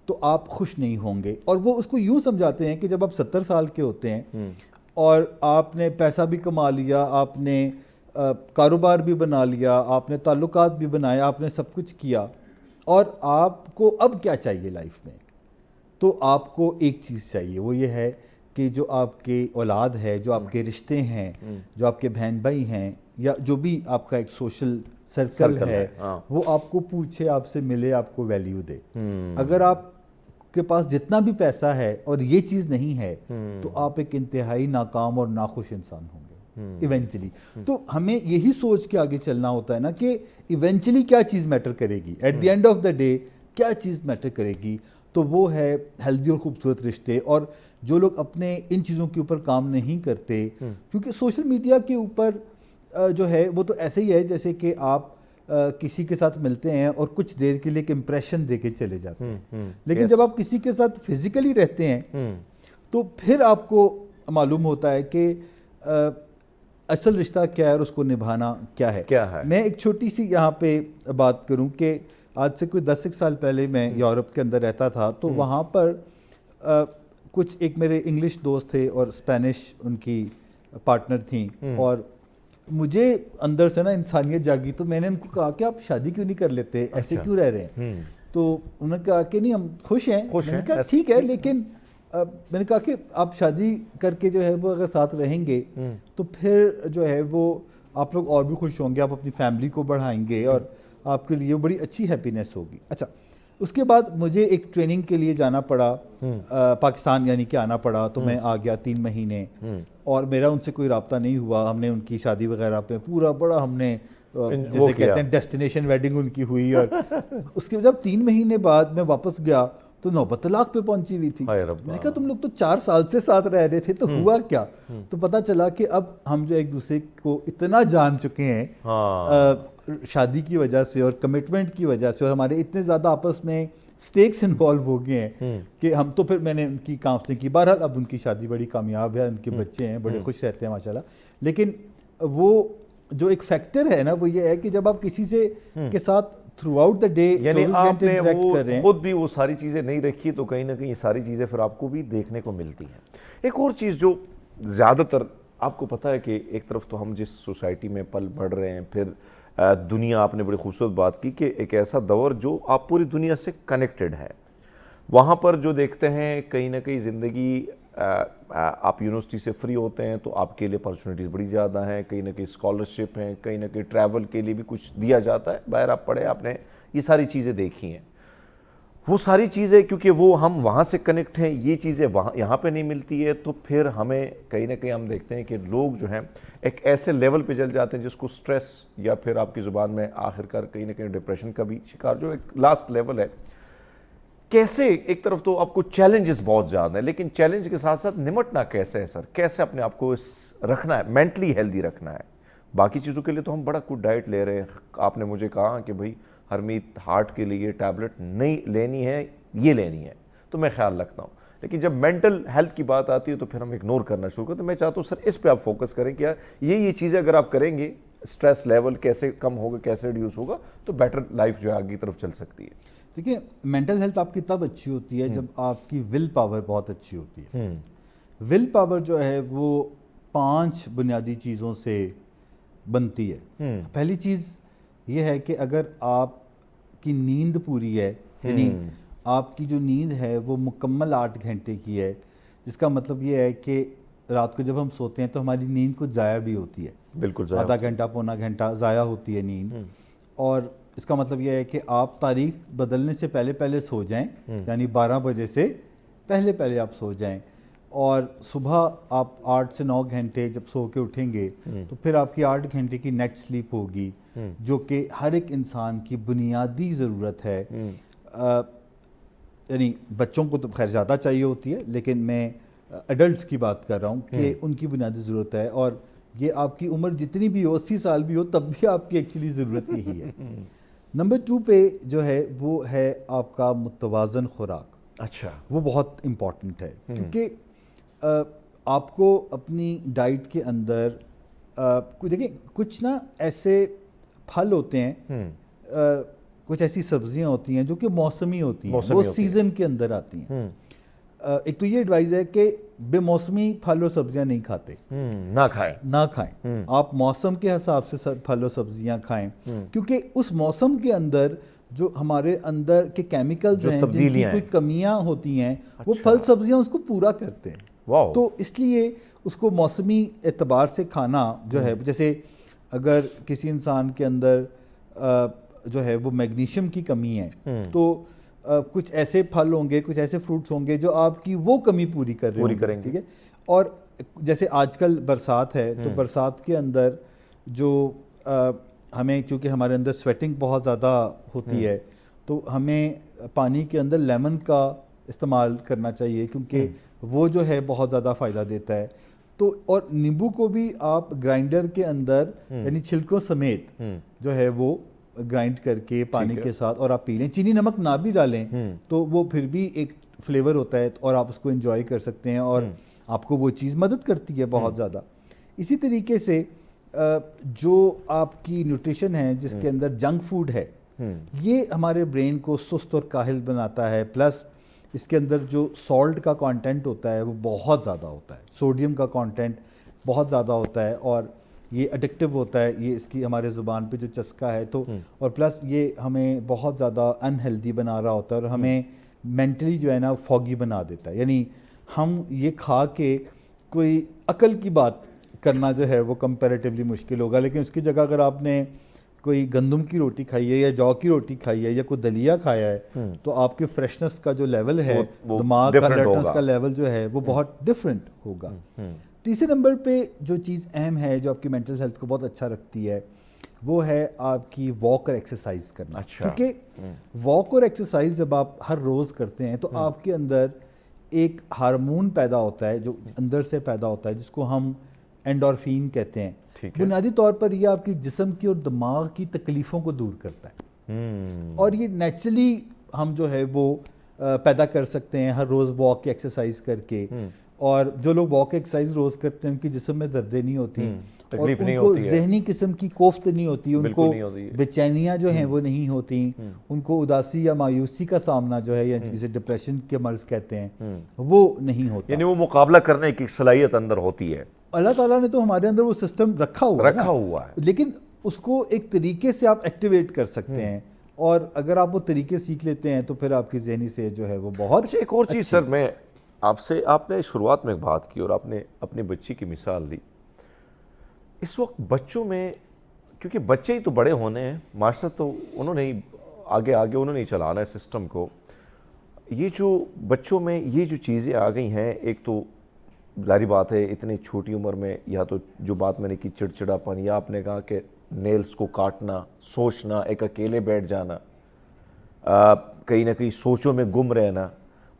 تو آپ خوش نہیں ہوں گے. اور وہ اس کو یوں سمجھاتے ہیں کہ جب آپ 70 سال کے ہوتے ہیں اور آپ نے پیسہ بھی کما لیا, آپ نے کاروبار بھی بنا لیا, آپ نے تعلقات بھی بنائے, آپ نے سب کچھ کیا, اور آپ کو اب کیا چاہیے لائف میں, تو آپ کو ایک چیز چاہیے, وہ یہ ہے کہ جو آپ کے اولاد ہے, جو آپ کے رشتے ہیں, جو آپ کے بہن بھائی ہیں, یا جو بھی آپ کا ایک سوشل سرکل ہے, وہ آپ کو پوچھے, آپ سے ملے, آپ کو ویلیو دے. اگر آپ کے پاس جتنا بھی پیسہ ہے اور یہ چیز نہیں ہے تو آپ ایک انتہائی ناکام اور ناخوش انسان ہوں گے ایونچولی. تو ہمیں یہی سوچ کے آگے چلنا ہوتا ہے نا کہ ایونچولی کیا چیز میٹر کرے گی, at the end of the day کیا چیز میٹر کرے گی, تو وہ ہے ہیلدی اور خوبصورت رشتے. اور جو لوگ اپنے ان چیزوں کے اوپر کام نہیں کرتے, کیونکہ سوشل میڈیا کے اوپر جو ہے وہ تو ایسے ہی ہے جیسے کہ آپ کسی کے ساتھ ملتے ہیں اور کچھ دیر کے لیے ایک امپریشن دے کے چلے جاتے ہیں, لیکن جب آپ کسی کے ساتھ فزیکلی رہتے ہیں تو پھر آپ کو معلوم ہوتا ہے کہ اصل رشتہ کیا ہے اور اس کو نبھانا کیا ہے. میں ایک چھوٹی سی یہاں پہ بات کروں کہ آج سے کوئی 10 سال پہلے میں یورپ کے اندر رہتا تھا, تو وہاں پر کچھ ایک میرے انگلش دوست تھے اور اسپینش ان کی پارٹنر تھیں, اور مجھے اندر سے نا انسانیت جاگی, تو میں نے ان کو کہا کہ آپ شادی کیوں نہیں کر لیتے, ایسے کیوں رہ رہے ہیں. تو انہوں نے کہا کہ نہیں ہم خوش ہیں. میں نے کہا ٹھیک ہے, لیکن میں نے کہا کہ آپ شادی کر کے جو ہے وہ اگر ساتھ رہیں گے تو پھر جو ہے وہ آپ لوگ اور بھی خوش ہوں گے, آپ اپنی فیملی کو بڑھائیں گے اور آپ کے لیے بڑی اچھی ہیپینس ہوگی. اچھا, اس کے بعد مجھے ایک ٹریننگ کے لیے جانا پڑا پاکستان, یعنی کہ آنا پڑا, تو میں آ گیا 3 مہینے, اور میرا ان سے کوئی رابطہ نہیں ہوا. ہم نے ان کی شادی وغیرہ پہ پورا بڑا ہم نے جسے کہتے ہیں ڈیسٹینیشن ویڈنگ ان کی ہوئی, اور اس کے جب 3 مہینے بعد میں واپس گیا تو نوبت طلاق پہ پہنچی ہوئی تھی. میں نے کہا تم لوگ تو 4 سال سے ساتھ رہ رہے تھے, تو ہوا کیا؟ تو پتہ چلا کہ اب ہم جو ایک دوسرے کو اتنا جان چکے ہیں شادی کی وجہ سے اور کمٹمنٹ کی وجہ سے, اور ہمارے اتنے زیادہ آپس میں سٹیکس انوالو ہو گئے ہیں کہ ہم تو پھر میں نے ان کی کاؤنسلنگ کی. بہرحال اب ان کی شادی بڑی کامیاب ہے, ان کے بچے ہیں, بڑے خوش رہتے ہیں ماشاءاللہ. لیکن وہ جو ایک فیکٹر ہے نا وہ یہ ہے کہ جب آپ کسی سے کے ساتھ تھرو آؤٹ دا ڈے یعنی آپ نے خود بھی وہ ساری چیزیں نہیں رکھی, تو کہیں نہ کہیں یہ ساری چیزیں پھر آپ کو بھی دیکھنے کو ملتی ہیں. ایک اور چیز جو زیادہ تر آپ کو پتہ ہے کہ ایک طرف تو ہم جس سوسائٹی میں پل بڑھ رہے ہیں، پھر دنیا، آپ نے بڑی خوبصورت بات کی کہ ایک ایسا دور جو آپ پوری دنیا سے کنیکٹڈ ہے، وہاں پر جو دیکھتے ہیں کہیں نہ کہیں زندگی، آپ یونیورسٹی سے فری ہوتے ہیں تو آپ کے لیے اپارچونیٹیز بڑی زیادہ ہیں، کہیں نہ کہیں اسکالرشپ ہیں، کہیں نہ کہیں ٹریول کے لیے بھی کچھ دیا جاتا ہے، باہر آپ پڑھے، آپ نے یہ ساری چیزیں دیکھی ہیں. وہ ساری چیزیں کیونکہ وہ ہم وہاں سے کنیکٹ ہیں، یہ چیزیں وہاں یہاں پہ نہیں ملتی ہے، تو پھر ہمیں کہیں نہ کہیں ہم دیکھتے ہیں کہ لوگ جو ہیں ایک ایسے لیول پہ چل جاتے ہیں جس کو سٹریس، یا پھر آپ کی زبان میں آخر کار کہیں نہ کہیں ڈپریشن کا بھی شکار، جو ایک لاسٹ لیول ہے. کیسے ایک طرف تو آپ کو چیلنجز بہت زیادہ ہیں، لیکن چیلنج کے ساتھ ساتھ نمٹنا کیسے ہے سر؟ کیسے اپنے آپ کو رکھنا ہے، مینٹلی ہیلدی رکھنا ہے؟ باقی چیزوں کے لیے تو ہم بڑا کچھ ڈائٹ لے رہے ہیں. آپ نے مجھے کہا کہ بھائی ہرمیت ہارٹ کے لیے ٹیبلٹ نہیں لینی ہے، یہ لینی ہے، تو میں خیال رکھتا ہوں. لیکن جب مینٹل ہیلتھ کی بات آتی ہے تو پھر ہم اگنور کرنا شروع کرتے ہیں. میں چاہتا ہوں سر اس پہ آپ فوکس کریں کہ یہ چیزیں اگر آپ کریں گے، سٹریس لیول کیسے کم ہوگا، کیسے ریڈیوس ہوگا، تو بیٹر لائف جو ہے آگے کی طرف چل سکتی ہے. دیکھیں، مینٹل ہیلتھ آپ کی تب اچھی ہوتی ہے جب آپ کی ول پاور بہت اچھی ہوتی ہے. ول پاور جو ہے وہ 5 بنیادی چیزوں سے بنتی ہے. پہلی چیز یہ ہے کہ اگر آپ کی نیند پوری ہے، یعنی آپ کی جو نیند ہے وہ مکمل 8 گھنٹے کی ہے، جس کا مطلب یہ ہے کہ رات کو جب ہم سوتے ہیں تو ہماری نیند کچھ ضائع بھی ہوتی ہے، بالکل آدھا گھنٹہ پونا گھنٹہ ضائع ہوتی ہے نیند. اور اس کا مطلب یہ ہے کہ آپ تاریخ بدلنے سے پہلے سو جائیں، یعنی 12 بجے سے پہلے آپ سو جائیں، اور صبح آپ 8 سے 9 گھنٹے جب سو کے اٹھیں گے تو پھر آپ کی 8 گھنٹے کی نیٹ سلیپ ہوگی، جو کہ ہر ایک انسان کی بنیادی ضرورت ہے. یعنی بچوں کو تو خیر زیادہ چاہیے ہوتی ہے، لیکن میں ایڈلٹس کی بات کر رہا ہوں کہ ان کی بنیادی ضرورت ہے. اور یہ آپ کی عمر جتنی بھی ہو، 80 سال بھی ہو، تب بھی آپ کی ایکچولی ضرورت یہی ہے. نمبر 2 پہ جو ہے وہ ہے آپ کا متوازن خوراک. اچھا، وہ بہت امپورٹنٹ ہے، کیونکہ آپ کو اپنی ڈائٹ کے اندر دیکھیں کچھ نا ایسے پھل ہوتے ہیں، کچھ ایسی سبزیاں ہوتی ہیں جو کہ موسمی ہوتی ہیں، وہ سیزن کے اندر آتی ہیں. ایک تو یہ ایڈوائز ہے کہ بے موسمی پھل اور سبزیاں نہیں کھاتے، نہ کھائیں. آپ موسم کے حساب سے پھل اور سبزیاں کھائیں، کیونکہ اس موسم کے اندر جو ہمارے اندر کے کیمیکلز ہیں، جن کی کوئی کمیاں ہوتی ہیں، وہ پھل سبزیاں اس کو پورا کرتے ہیں. تو اس لیے اس کو موسمی اعتبار سے کھانا جو ہے، جیسے اگر کسی انسان کے اندر جو ہے وہ میگنیشیم کی کمی ہے تو کچھ ایسے پھل ہوں گے، کچھ ایسے فروٹس ہوں گے جو آپ کی وہ کمی پوری کر رہے ہوں گے. ٹھیک ہے. اور جیسے آج کل برسات ہے تو برسات کے اندر جو ہمیں، کیونکہ ہمارے اندر سویٹنگ بہت زیادہ ہوتی ہے، تو ہمیں پانی کے اندر لیمن کا استعمال کرنا چاہیے، کیونکہ وہ جو ہے بہت زیادہ فائدہ دیتا ہے. تو اور نیمبو کو بھی آپ گرائنڈر کے اندر یعنی چھلکوں سمیت جو ہے وہ گرائنڈ کر کے پانی کے ساتھ اور آپ پی لیں. چینی نمک نہ بھی ڈالیں تو وہ پھر بھی ایک فلیور ہوتا ہے اور آپ اس کو انجوائے کر سکتے ہیں، اور آپ کو وہ چیز مدد کرتی ہے بہت زیادہ. اسی طریقے سے جو آپ کی نیوٹریشن ہے جس کے اندر جنک فوڈ ہے، یہ ہمارے برین کو سست اور کاہل بناتا ہے. پلس اس کے اندر جو سالٹ کا کانٹینٹ ہوتا ہے وہ بہت زیادہ ہوتا ہے، سوڈیم کا کانٹینٹ بہت زیادہ ہوتا ہے، اور یہ ایڈکٹیو ہوتا ہے، یہ اس کی ہمارے زبان پہ جو چسکا ہے. تو اور پلس یہ ہمیں بہت زیادہ انہیلدی بنا رہا ہوتا ہے، اور ہمیں مینٹلی جو ہے نا فوگی بنا دیتا ہے. یعنی ہم یہ کھا کے کوئی عقل کی بات کرنا جو ہے وہ کمپیریٹیولی مشکل ہوگا، لیکن اس کی جگہ اگر آپ نے کوئی گندم کی روٹی کھائی ہے یا جو کی روٹی کھائی ہے یا کوئی دلیا کھایا ہے، تو آپ کے فریشنس کا جو لیول ہے، دماغ کا الرٹنس کا لیول جو ہے وہ بہت ڈفرینٹ ہوگا. تیسرے نمبر پہ جو چیز اہم ہے جو آپ کی مینٹل ہیلتھ کو بہت اچھا رکھتی ہے، وہ ہے آپ کی واک اور ایکسرسائز کرنا. کیونکہ واک اور ایکسرسائز جب آپ ہر روز کرتے ہیں تو آپ کے اندر ایک ہارمون پیدا ہوتا ہے جو اندر سے پیدا ہوتا ہے، جس کو ہم اینڈورفین کہتے ہیں. بنیادی طور پر یہ آپ کی جسم کی اور دماغ کی تکلیفوں کو دور کرتا ہے، اور یہ نیچرلی ہم جو ہے وہ پیدا کر سکتے ہیں ہر روز واک کی ایکسرسائز کر کے. اور جو لوگ واک ایکسرسائز روز کرتے ہیں ان کی جسم میں دردیں نہیں ہوتی، اور ان کو ذہنی قسم کی کوفت نہیں ہوتی، ان کو بے چینیاں جو ہیں وہ نہیں ہوتی، ان کو اداسی یا مایوسی کا سامنا جو ہے یا جسے ڈپریشن کے مرض کہتے ہیں وہ نہیں ہوتا. یعنی وہ مقابلہ کرنے کی صلاحیت اندر ہوتی ہے. اللہ تعالیٰ نے تو ہمارے اندر وہ سسٹم رکھا ہوا ہے لیکن اس کو ایک طریقے سے آپ ایکٹیویٹ کر سکتے ہیں، اور اگر آپ وہ طریقے سیکھ لیتے ہیں تو پھر آپ کی ذہنی صحت جو ہے وہ بہت اچھا ایک اور چیز سر، میں آپ نے شروعات میں ایک بات کی اور آپ نے اپنی بچی کی مثال دی. اس وقت بچوں میں، کیونکہ بچے ہی تو بڑے ہونے ہیں، معاشرت تو انہوں نے ہی آگے انہوں نے ہی چلانا ہے سسٹم کو. یہ جو بچوں میں یہ جو چیزیں آ گئی ہیں، ایک تو ظاہری بات ہے اتنی چھوٹی عمر میں، یا تو جو بات میں نے کی چڑچڑاپن، یا آپ نے کہا کہ نیلز کو کاٹنا، سوچنا، ایک اکیلے بیٹھ جانا، کہیں نہ کہیں سوچوں میں گم رہنا،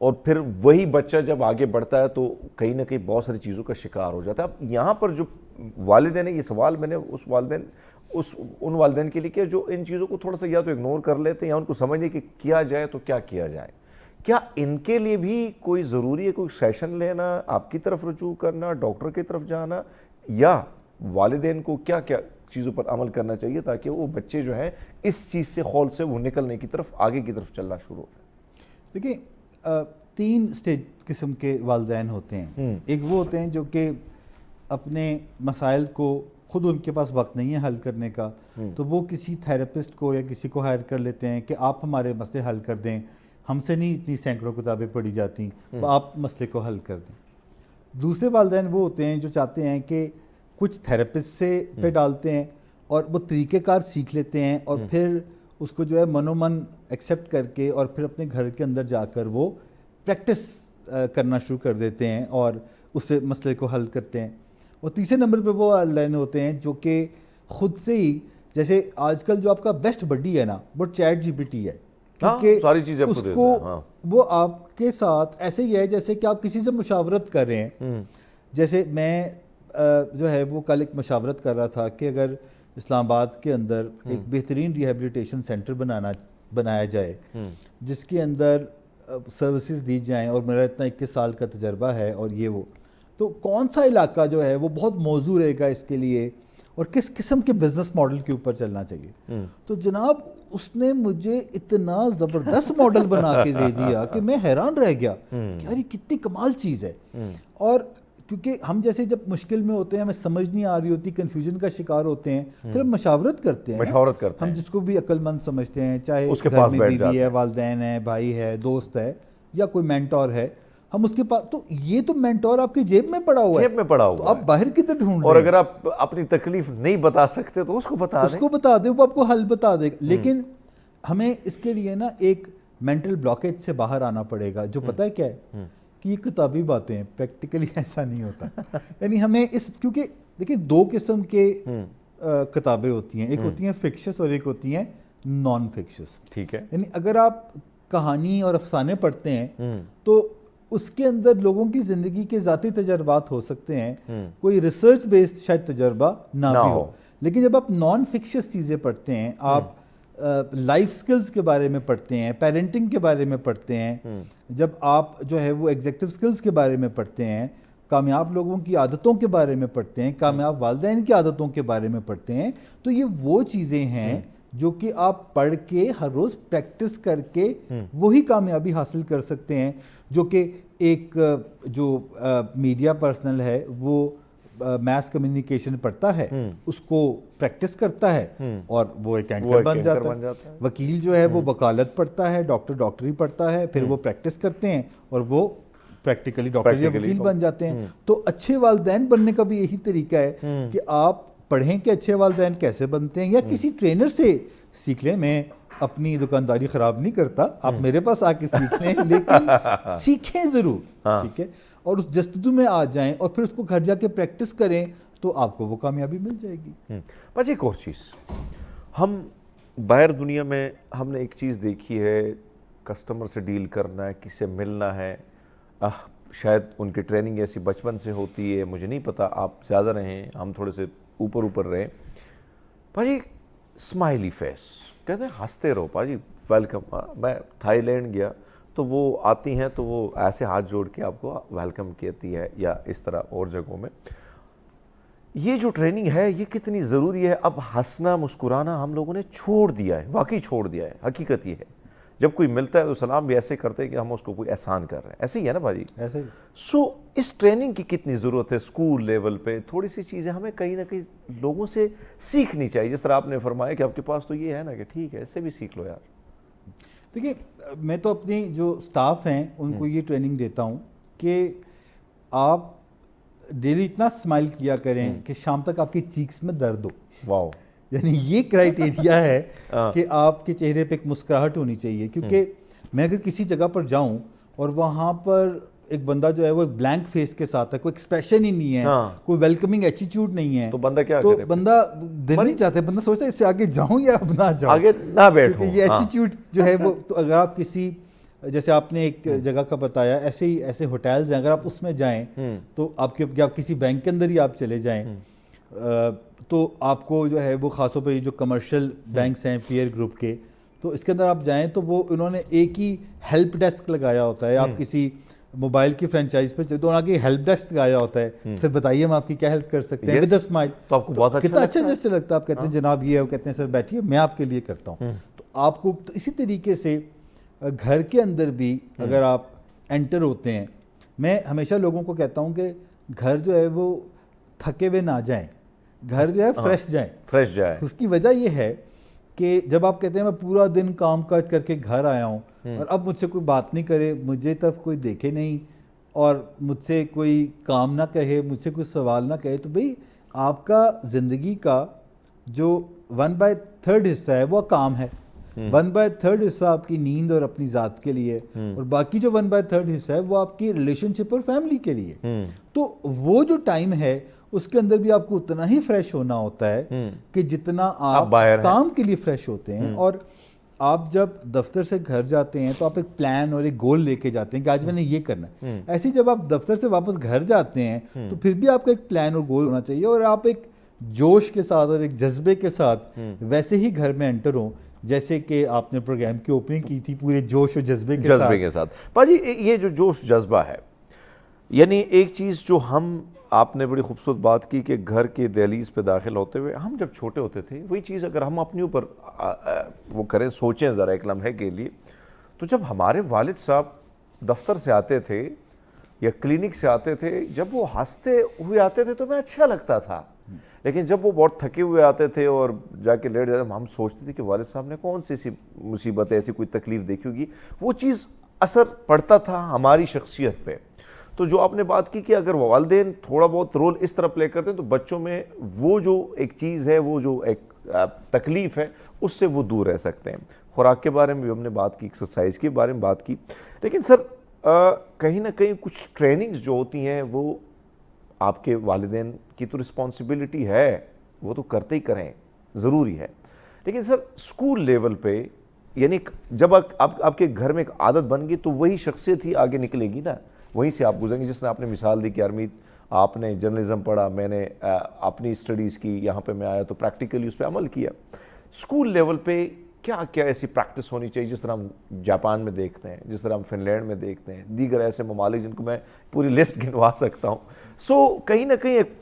اور پھر وہی بچہ جب آگے بڑھتا ہے تو کہیں نہ کہیں بہت ساری چیزوں کا شکار ہو جاتا ہے. اب یہاں پر جو والدین ہیں، یہ سوال میں نے ان والدین کے لیے کیا جو ان چیزوں کو تھوڑا سا یا تو اگنور کر لیتے ہیں، یا ان کو سمجھنے کہ کیا جائے تو کیا کیا جائے. کیا ان کے لیے بھی کوئی ضروری ہے کوئی سیشن لینا، آپ کی طرف رجوع کرنا، ڈاکٹر کی طرف جانا، یا والدین کو کیا کیا چیزوں پر عمل کرنا چاہیے تاکہ وہ بچے جو ہیں اس چیز سے خول سے وہ نکلنے کی طرف، آگے کی طرف چلنا شروع ہو جائے؟ دیکھیں 3 اسٹیج قسم کے والدین ہوتے ہیں. ایک وہ ہوتے ہیں جو کہ اپنے مسائل کو خود ان کے پاس وقت نہیں ہے حل کرنے کا، تو وہ کسی تھیراپسٹ کو یا کسی کو ہائر کر لیتے ہیں کہ آپ ہمارے مسئلے حل کر دیں، ہم سے نہیں اتنی سینکڑوں کتابیں پڑھی جاتی، آپ مسئلے کو حل کر دیں. دوسرے والدین وہ ہوتے ہیں جو چاہتے ہیں کہ کچھ تھیراپسٹ سے پہ ڈالتے ہیں اور وہ طریقہ کار سیکھ لیتے ہیں، اور پھر اس کو جو ہے من و من ایکسیپٹ کر کے اور پھر اپنے گھر کے اندر جا کر وہ پریکٹس کرنا شروع کر دیتے ہیں اور اس سے مسئلے کو حل کرتے ہیں. اور تیسرے نمبر پہ وہ والدین ہوتے ہیں جو کہ خود سے ہی، جیسے آج کل جو آپ کا بیسٹ بڈی ہے نا وہ چیٹ جی پی ٹی ہے، کیونکہ ساری چیزیں اس کو وہ آپ کے ساتھ ایسے ہی ہے جیسے کہ آپ کسی سے مشاورت کر رہے ہیں. جیسے میں جو ہے وہ کل ایک مشاورت کر رہا تھا کہ اگر اسلام آباد کے اندر ایک بہترین ریہیبلیٹیشن سینٹر بنایا جائے جس کے اندر سروسز دی جائیں، اور میرا اتنا 21 سال کا تجربہ ہے اور یہ وہ، تو کون سا علاقہ جو ہے وہ بہت موزوں رہے گا اس کے لیے، اور کس قسم کے بزنس ماڈل کے اوپر چلنا چاہیے. تو جناب اس نے مجھے اتنا زبردست ماڈل بنا کے دے دیا کہ میں حیران رہ گیا کہ یار یہ کتنی کمال چیز ہے. اور کیونکہ ہم جیسے جب مشکل میں ہوتے ہیں، ہمیں سمجھ نہیں آ رہی ہوتی، کنفیوژن کا شکار ہوتے ہیں، پھر ہم مشاورت کرتے ہیں، ہم جس کو بھی عقل مند سمجھتے ہیں، چاہے گھر میں بیوی ہے، والدین ہے، بھائی ہے، دوست ہے، یا کوئی مینٹور ہے، ہم اس کے پاس، تو یہ تو مینٹور آپ کی جیب میں پڑا ہوا ہے، تو آپ باہر کدھر ڈھونڈ رہے ہیں؟ اور اگر آپ اپنی تکلیف نہیں بتا سکتے تو اس کو بتا دیں، وہ آپ کو حل بتا دے گا. لیکن ہمیں اس کے لیے نا ایک مینٹل بلاکیج سے باہر آنا پڑے گا، جو پتہ ہے کیا ہے کہ یہ کتابی باتیں ہیں، پریکٹیکلی ایسا نہیں ہوتا. یعنی ہمیں کیونکہ دیکھیں 2 قسم کے کتابیں ہوتی ہیں، ایک ہوتی ہیں فکشس اور ایک ہوتی ہیں نان فکشس. ٹھیک ہے. یعنی اگر آپ کہانی اور افسانے پڑھتے ہیں تو اس کے اندر لوگوں کی زندگی کے ذاتی تجربات ہو سکتے ہیں، کوئی ریسرچ بیسڈ شاید تجربہ نہ بھی ہو. لیکن جب آپ نان فکشس چیزیں پڑھتے ہیں، آپ لائف سکلز کے بارے میں پڑھتے ہیں، پیرنٹنگ کے بارے میں پڑھتے ہیں، جب آپ جو ہے وہ ایگزیکٹو سکلز کے بارے میں پڑھتے ہیں، کامیاب لوگوں کی عادتوں کے بارے میں پڑھتے ہیں، کامیاب والدین کی عادتوں کے بارے میں پڑھتے ہیں، تو یہ وہ چیزیں ہیں جو کہ آپ پڑھ کے ہر روز پریکٹس کر کے وہی کامیابی حاصل کر سکتے ہیں، جو کہ ایک جو میڈیا پرسنل ہے وہ میس کمیونیکیشن پڑھتا ہے، اس کو پریکٹس کرتا ہے اور وہ ایک اینکر بن جاتا ہے. وکیل جو ہے وہ وکالت پڑھتا ہے، ڈاکٹر ڈاکٹری پڑھتا ہے، پھر وہ پریکٹس کرتے ہیں اور وہ پریکٹیکلی ڈاکٹر یا وکیل بن جاتے ہیں. تو اچھے والدین بننے کا بھی یہی طریقہ ہے کہ آپ پڑھیں کہ اچھے والدین کیسے بنتے ہیں، یا کسی ٹرینر سے سیکھ لیں. میں اپنی دکانداری خراب نہیں کرتا، آپ میرے پاس آ کے سیکھ لیں، لیکن سیکھیں ضرور، ٹھیک ہے، اور اس جستجو میں آ جائیں اور پھر اس کو گھر جا کے پریکٹس کریں تو آپ کو وہ کامیابی مل جائے گی. بس ایک اور چیز، ہم باہر دنیا میں ہم نے ایک چیز دیکھی ہے، کسٹمر سے ڈیل کرنا ہے، کسی سے ملنا ہے، شاید ان کی ٹریننگ ایسی بچپن سے ہوتی ہے، مجھے نہیں پتا، آپ زیادہ رہیں، ہم تھوڑے سے اوپر رہیں. بھائی اسمائلی فیس کہتے ہیں، ہنستے رہو پاجی، ویلکم. میں تھائی لینڈ گیا تو وہ آتی ہیں تو وہ ایسے ہاتھ جوڑ کے آپ کو ویلکم کہتی ہے، یا اس طرح اور جگہوں میں. یہ جو ٹریننگ ہے یہ کتنی ضروری ہے؟ اب ہنسنا مسکرانا ہم لوگوں نے چھوڑ دیا ہے، واقعی چھوڑ دیا ہے، حقیقت یہ ہے. جب کوئی ملتا ہے تو سلام بھی ایسے کرتے ہیں کہ ہم اس کو کوئی احسان کر رہے ہیں. ایسے ہی ہے نا بھاجی؟ ایسے ہی. سو اس ٹریننگ کی کتنی ضرورت ہے اسکول لیول پہ؟ تھوڑی سی چیزیں ہمیں کہیں نہ کہیں لوگوں سے سیکھنی چاہیے, جس طرح آپ نے فرمایا کہ آپ کے پاس تو یہ ہے نا کہ ٹھیک ہے اس سے بھی سیکھ لو یار. دیکھیے میں تو اپنی جو اسٹاف ہیں ان کو یہ ٹریننگ دیتا ہوں کہ آپ ڈیلی اتنا اسمائل کیا کریں کہ شام تک آپ کی چیکس میں درد ہو. واو. یعنی یہ کرائیٹیریا ہے کہ آپ کے چہرے پہ ایک مسکراہٹ ہونی چاہیے, کیونکہ میں اگر کسی جگہ پر جاؤں اور وہاں پر ایک بندہ جو ہے وہ ایک بلینک فیس کے ساتھ ہے, کوئی ایکسپریشن ہی نہیں ہے, کوئی ویلکمنگ ایٹیٹیوڈ نہیں ہے, تو بندہ کیا تو کرے؟ بندہ دل نہیں چاہتا, بندہ سوچتا ہے اس سے آگے جاؤں یا اب نہ جاؤں, آگے نہ بیٹھوں. یہ ایٹیٹیوڈ جو ہے وہ, تو اگر آپ کسی, جیسے آپ نے ایک جگہ کا بتایا, ایسے ہی ایسے ہوٹلز ہیں, اگر آپ اس میں جائیں تو آپ کسی بینک کے اندر ہی آپ چلے جائیں تو آپ کو جو ہے وہ خاص طور پہ جو کمرشل بینکس ہیں پیئر گروپ کے, تو اس کے اندر آپ جائیں تو وہ انہوں نے ایک ہی ہیلپ ڈیسک لگایا ہوتا ہے. آپ کسی موبائل کی فرینچائز پہ تو ان کے ہیلپ ڈیسک لگایا ہوتا ہے, سر بتائیے ہم آپ کی کیا ہیلپ کر سکتے ہیں, ود اے اسمائل. تو آپ کو بہت اچھا کتنا اچھا جیسے لگتا ہے, آپ کہتے ہیں جناب یہ ہے, وہ کہتے ہیں سر بیٹھیے میں آپ کے لیے کرتا ہوں. تو آپ کو اسی طریقے سے گھر کے اندر بھی اگر آپ انٹر ہوتے ہیں, میں ہمیشہ لوگوں کو کہتا ہوں کہ گھر جو ہے وہ تھکے ہوئے نہ جائیں, گھر جو ہے فریش جائیں. فریش جائیں. اس کی وجہ یہ ہے کہ جب آپ کہتے ہیں میں پورا دن کام کاج کر کے گھر آیا ہوں اور اب مجھ سے کوئی بات نہیں کرے, مجھے طرف کوئی دیکھے نہیں اور مجھ سے کوئی کام نہ کہے, مجھ سے کوئی سوال نہ کہے, تو بھئی آپ کا زندگی کا جو 1/3 حصہ ہے وہ کام ہے, 1/3 حصہ آپ کی نیند اور اپنی ذات کے لیے, اور باقی جو 1/3 حصہ ہے وہ آپ کی ریلیشن شپ اور فیملی کے لیے. تو وہ جو ٹائم ہے اس کے اندر بھی آپ کو اتنا ہی فریش ہونا ہوتا ہے کہ جتنا آپ کام کے لیے فریش ہوتے ہیں. اور آپ جب دفتر سے گھر جاتے ہیں تو آپ ایک پلان اور ایک گول لے کے جاتے ہیں کہ آج میں نے یہ کرنا ہے. ایسے جب آپ دفتر سے واپس گھر جاتے ہیں تو پھر بھی آپ کا ایک پلان اور گول ہونا چاہیے, اور آپ ایک جوش کے ساتھ اور ایک جذبے کے ساتھ ویسے ہی گھر میں انٹر ہوں جیسے کہ آپ نے پروگرام کی اوپننگ کی تھی, پورے جوش اور جذبے کے ساتھ. باجی یہ جو جوش جذبہ ہے, یعنی ایک چیز جو آپ نے بڑی خوبصورت بات کی کہ گھر کے دہلیز پہ داخل ہوتے ہوئے ہم جب چھوٹے ہوتے تھے, وہی چیز اگر ہم اپنے اوپر وہ کریں, سوچیں ذرا ایک لمحے کے لیے, تو جب ہمارے والد صاحب دفتر سے آتے تھے یا کلینک سے آتے تھے, جب وہ ہنستے ہوئے آتے تھے تو میں اچھا لگتا تھا. لیکن جب وہ بہت تھکے ہوئے آتے تھے اور جا کے لیٹ جاتے, ہم سوچتے تھے کہ والد صاحب نے کون سی مصیبت ایسی کوئی تکلیف دیکھی ہوگی. وہ چیز اثر پڑتا تھا ہماری شخصیت پہ. تو جو آپ نے بات کی کہ اگر والدین تھوڑا بہت رول اس طرح پلے کرتے ہیں تو بچوں میں وہ جو ایک چیز ہے, وہ جو ایک تکلیف ہے, اس سے وہ دور رہ سکتے ہیں. خوراک کے بارے میں بھی ہم نے بات کی, ایکسرسائز کے بارے میں بات کی, لیکن سر کہیں نہ کہیں کچھ ٹریننگز جو ہوتی ہیں وہ آپ کے والدین کی تو رسپانسبلٹی ہے, وہ تو کرتے ہی کریں, ضروری ہے. لیکن سر اسکول لیول پہ, یعنی جب آپ کے گھر میں ایک عادت بن گئی تو وہی شخصیت ہی آگے نکلے گی نا, وہیں سے آپ گزریں گے. جس نے آپ نے مثال دی کہ ارمیت آپ نے جرنلزم پڑھا, میں نے اپنی اسٹڈیز کی, یہاں پہ میں آیا تو پریکٹیکلی اس پہ عمل کیا. اسکول لیول پہ کیا کیا ایسی پریکٹس ہونی چاہیے جس طرح ہم جاپان میں دیکھتے ہیں, جس طرح ہم فن لینڈ میں دیکھتے ہیں, دیگر ایسے ممالک جن کو میں پوری لسٹ گنوا سکتا ہوں. سو کہیں نہ کہیں ایک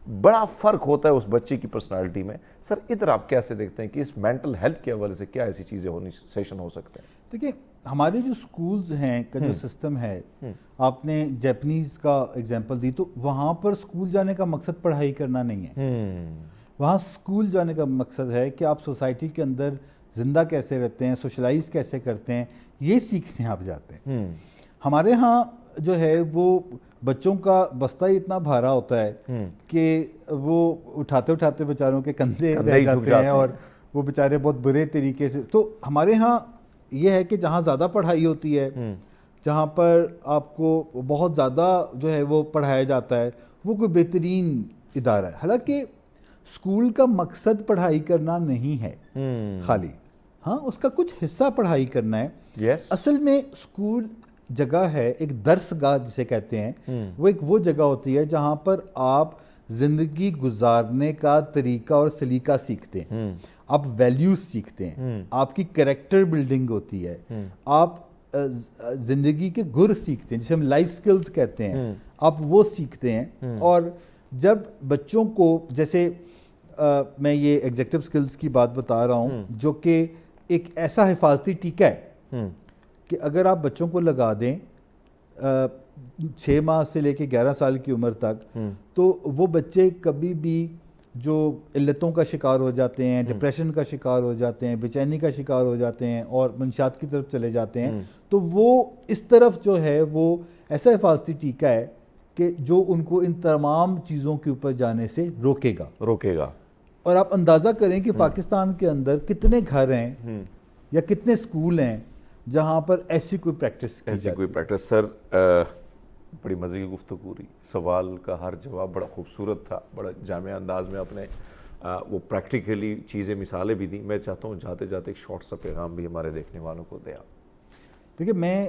بڑا فرق ہوتا ہے اس بچے کی پرسنالٹی میں. سر ادھر آپ کیسے دیکھتے ہیں کہ اس مینٹل ہیلتھ کے حوالے سے کیا ایسی چیزیں سیشن ہو سکتے ہیں؟ دیکھیں ہمارے جو سکولز ہیں کا جو سسٹم ہے, آپ نے جیپنیز کا ایگزامپل دی, تو وہاں پر سکول جانے کا مقصد پڑھائی کرنا نہیں ہے. وہاں سکول جانے کا مقصد ہے کہ آپ سوسائٹی کے اندر زندہ کیسے رہتے ہیں, سوشلائز کیسے کرتے ہیں, یہ سیکھنے آپ جاتے ہیں. ہمارے ہاں جو ہے وہ بچوں کا بستہ ہی اتنا بھارا ہوتا ہے کہ وہ اٹھاتے اٹھاتے بیچاروں کے کندھے رہ جاتے ہیں اور وہ بیچارے بہت برے طریقے سے. تو ہمارے ہاں یہ ہے کہ جہاں زیادہ پڑھائی ہوتی ہے, جہاں پر آپ کو بہت زیادہ جو ہے وہ پڑھایا جاتا ہے, وہ کوئی بہترین ادارہ ہے. حالانکہ اسکول کا مقصد پڑھائی کرنا نہیں ہے خالی, ہاں اس کا کچھ حصہ پڑھائی کرنا ہے. اصل میں اسکول جگہ ہے, ایک درس گاہ جسے کہتے ہیں, وہ ایک وہ جگہ ہوتی ہے جہاں پر آپ زندگی گزارنے کا طریقہ اور سلیقہ سیکھتے ہیں, آپ ویلیوز سیکھتے ہیں, آپ کی کریکٹر بلڈنگ ہوتی ہے, آپ زندگی کے گر سیکھتے ہیں جسے ہم لائف سکلز کہتے ہیں, آپ وہ سیکھتے ہیں. اور جب بچوں کو, جیسے میں یہ ایگزیکٹو سکلز کی بات بتا رہا ہوں جو کہ ایک ایسا حفاظتی ٹیکہ ہے کہ اگر آپ بچوں کو لگا دیں 6 ماہ سے لے کے 11 سال کی عمر تک تو وہ بچے کبھی بھی جو علتوں کا شکار ہو جاتے ہیں، ڈپریشن کا شکار ہو جاتے ہیں، بے چینی کا شکار ہو جاتے ہیں اور منشیات کی طرف چلے جاتے ہیں، تو وہ اس طرف جو ہے وہ ایسا حفاظتی ٹیکہ ہے کہ جو ان کو ان تمام چیزوں کے اوپر جانے سے روکے گا۔ اور آپ اندازہ کریں کہ پاکستان کے اندر کتنے گھر ہیں یا کتنے سکول ہیں جہاں پر ایسی کوئی پریکٹس کی جاتی ہے۔ سر بڑی مزے کی گفتگو رہی، سوال کا ہر جواب بڑا خوبصورت تھا، بڑا جامع انداز میں اپنے وہ پریکٹیکلی چیزیں مثالیں بھی دیں۔ میں چاہتا ہوں جاتے جاتے ایک شارٹ سا پیغام بھی ہمارے دیکھنے والوں کو دے آپ۔ دیکھیں میں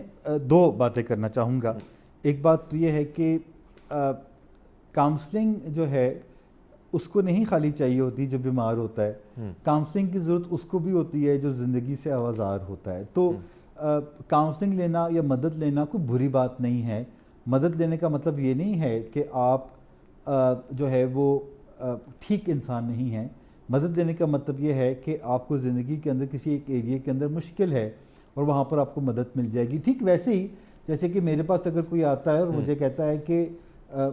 2 باتیں کرنا چاہوں گا۔ ایک بات تو یہ ہے کہ کاؤنسلنگ جو ہے اس کو نہیں خالی چاہیے ہوتی جو بیمار ہوتا ہے، کاؤنسلنگ کی ضرورت اس کو بھی ہوتی ہے جو زندگی سے آوازار ہوتا ہے۔ تو کاؤنسلنگ لینا یا مدد لینا کوئی بری بات نہیں ہے۔ مدد لینے کا مطلب یہ نہیں ہے کہ آپ جو ہے وہ ٹھیک انسان نہیں ہیں۔ مدد لینے کا مطلب یہ ہے کہ آپ کو زندگی کے اندر کسی ایک ایریا کے اندر مشکل ہے اور وہاں پر آپ کو مدد مل جائے گی۔ ٹھیک ویسے ہی جیسے کہ میرے پاس اگر کوئی آتا ہے اور مجھے کہتا ہے کہ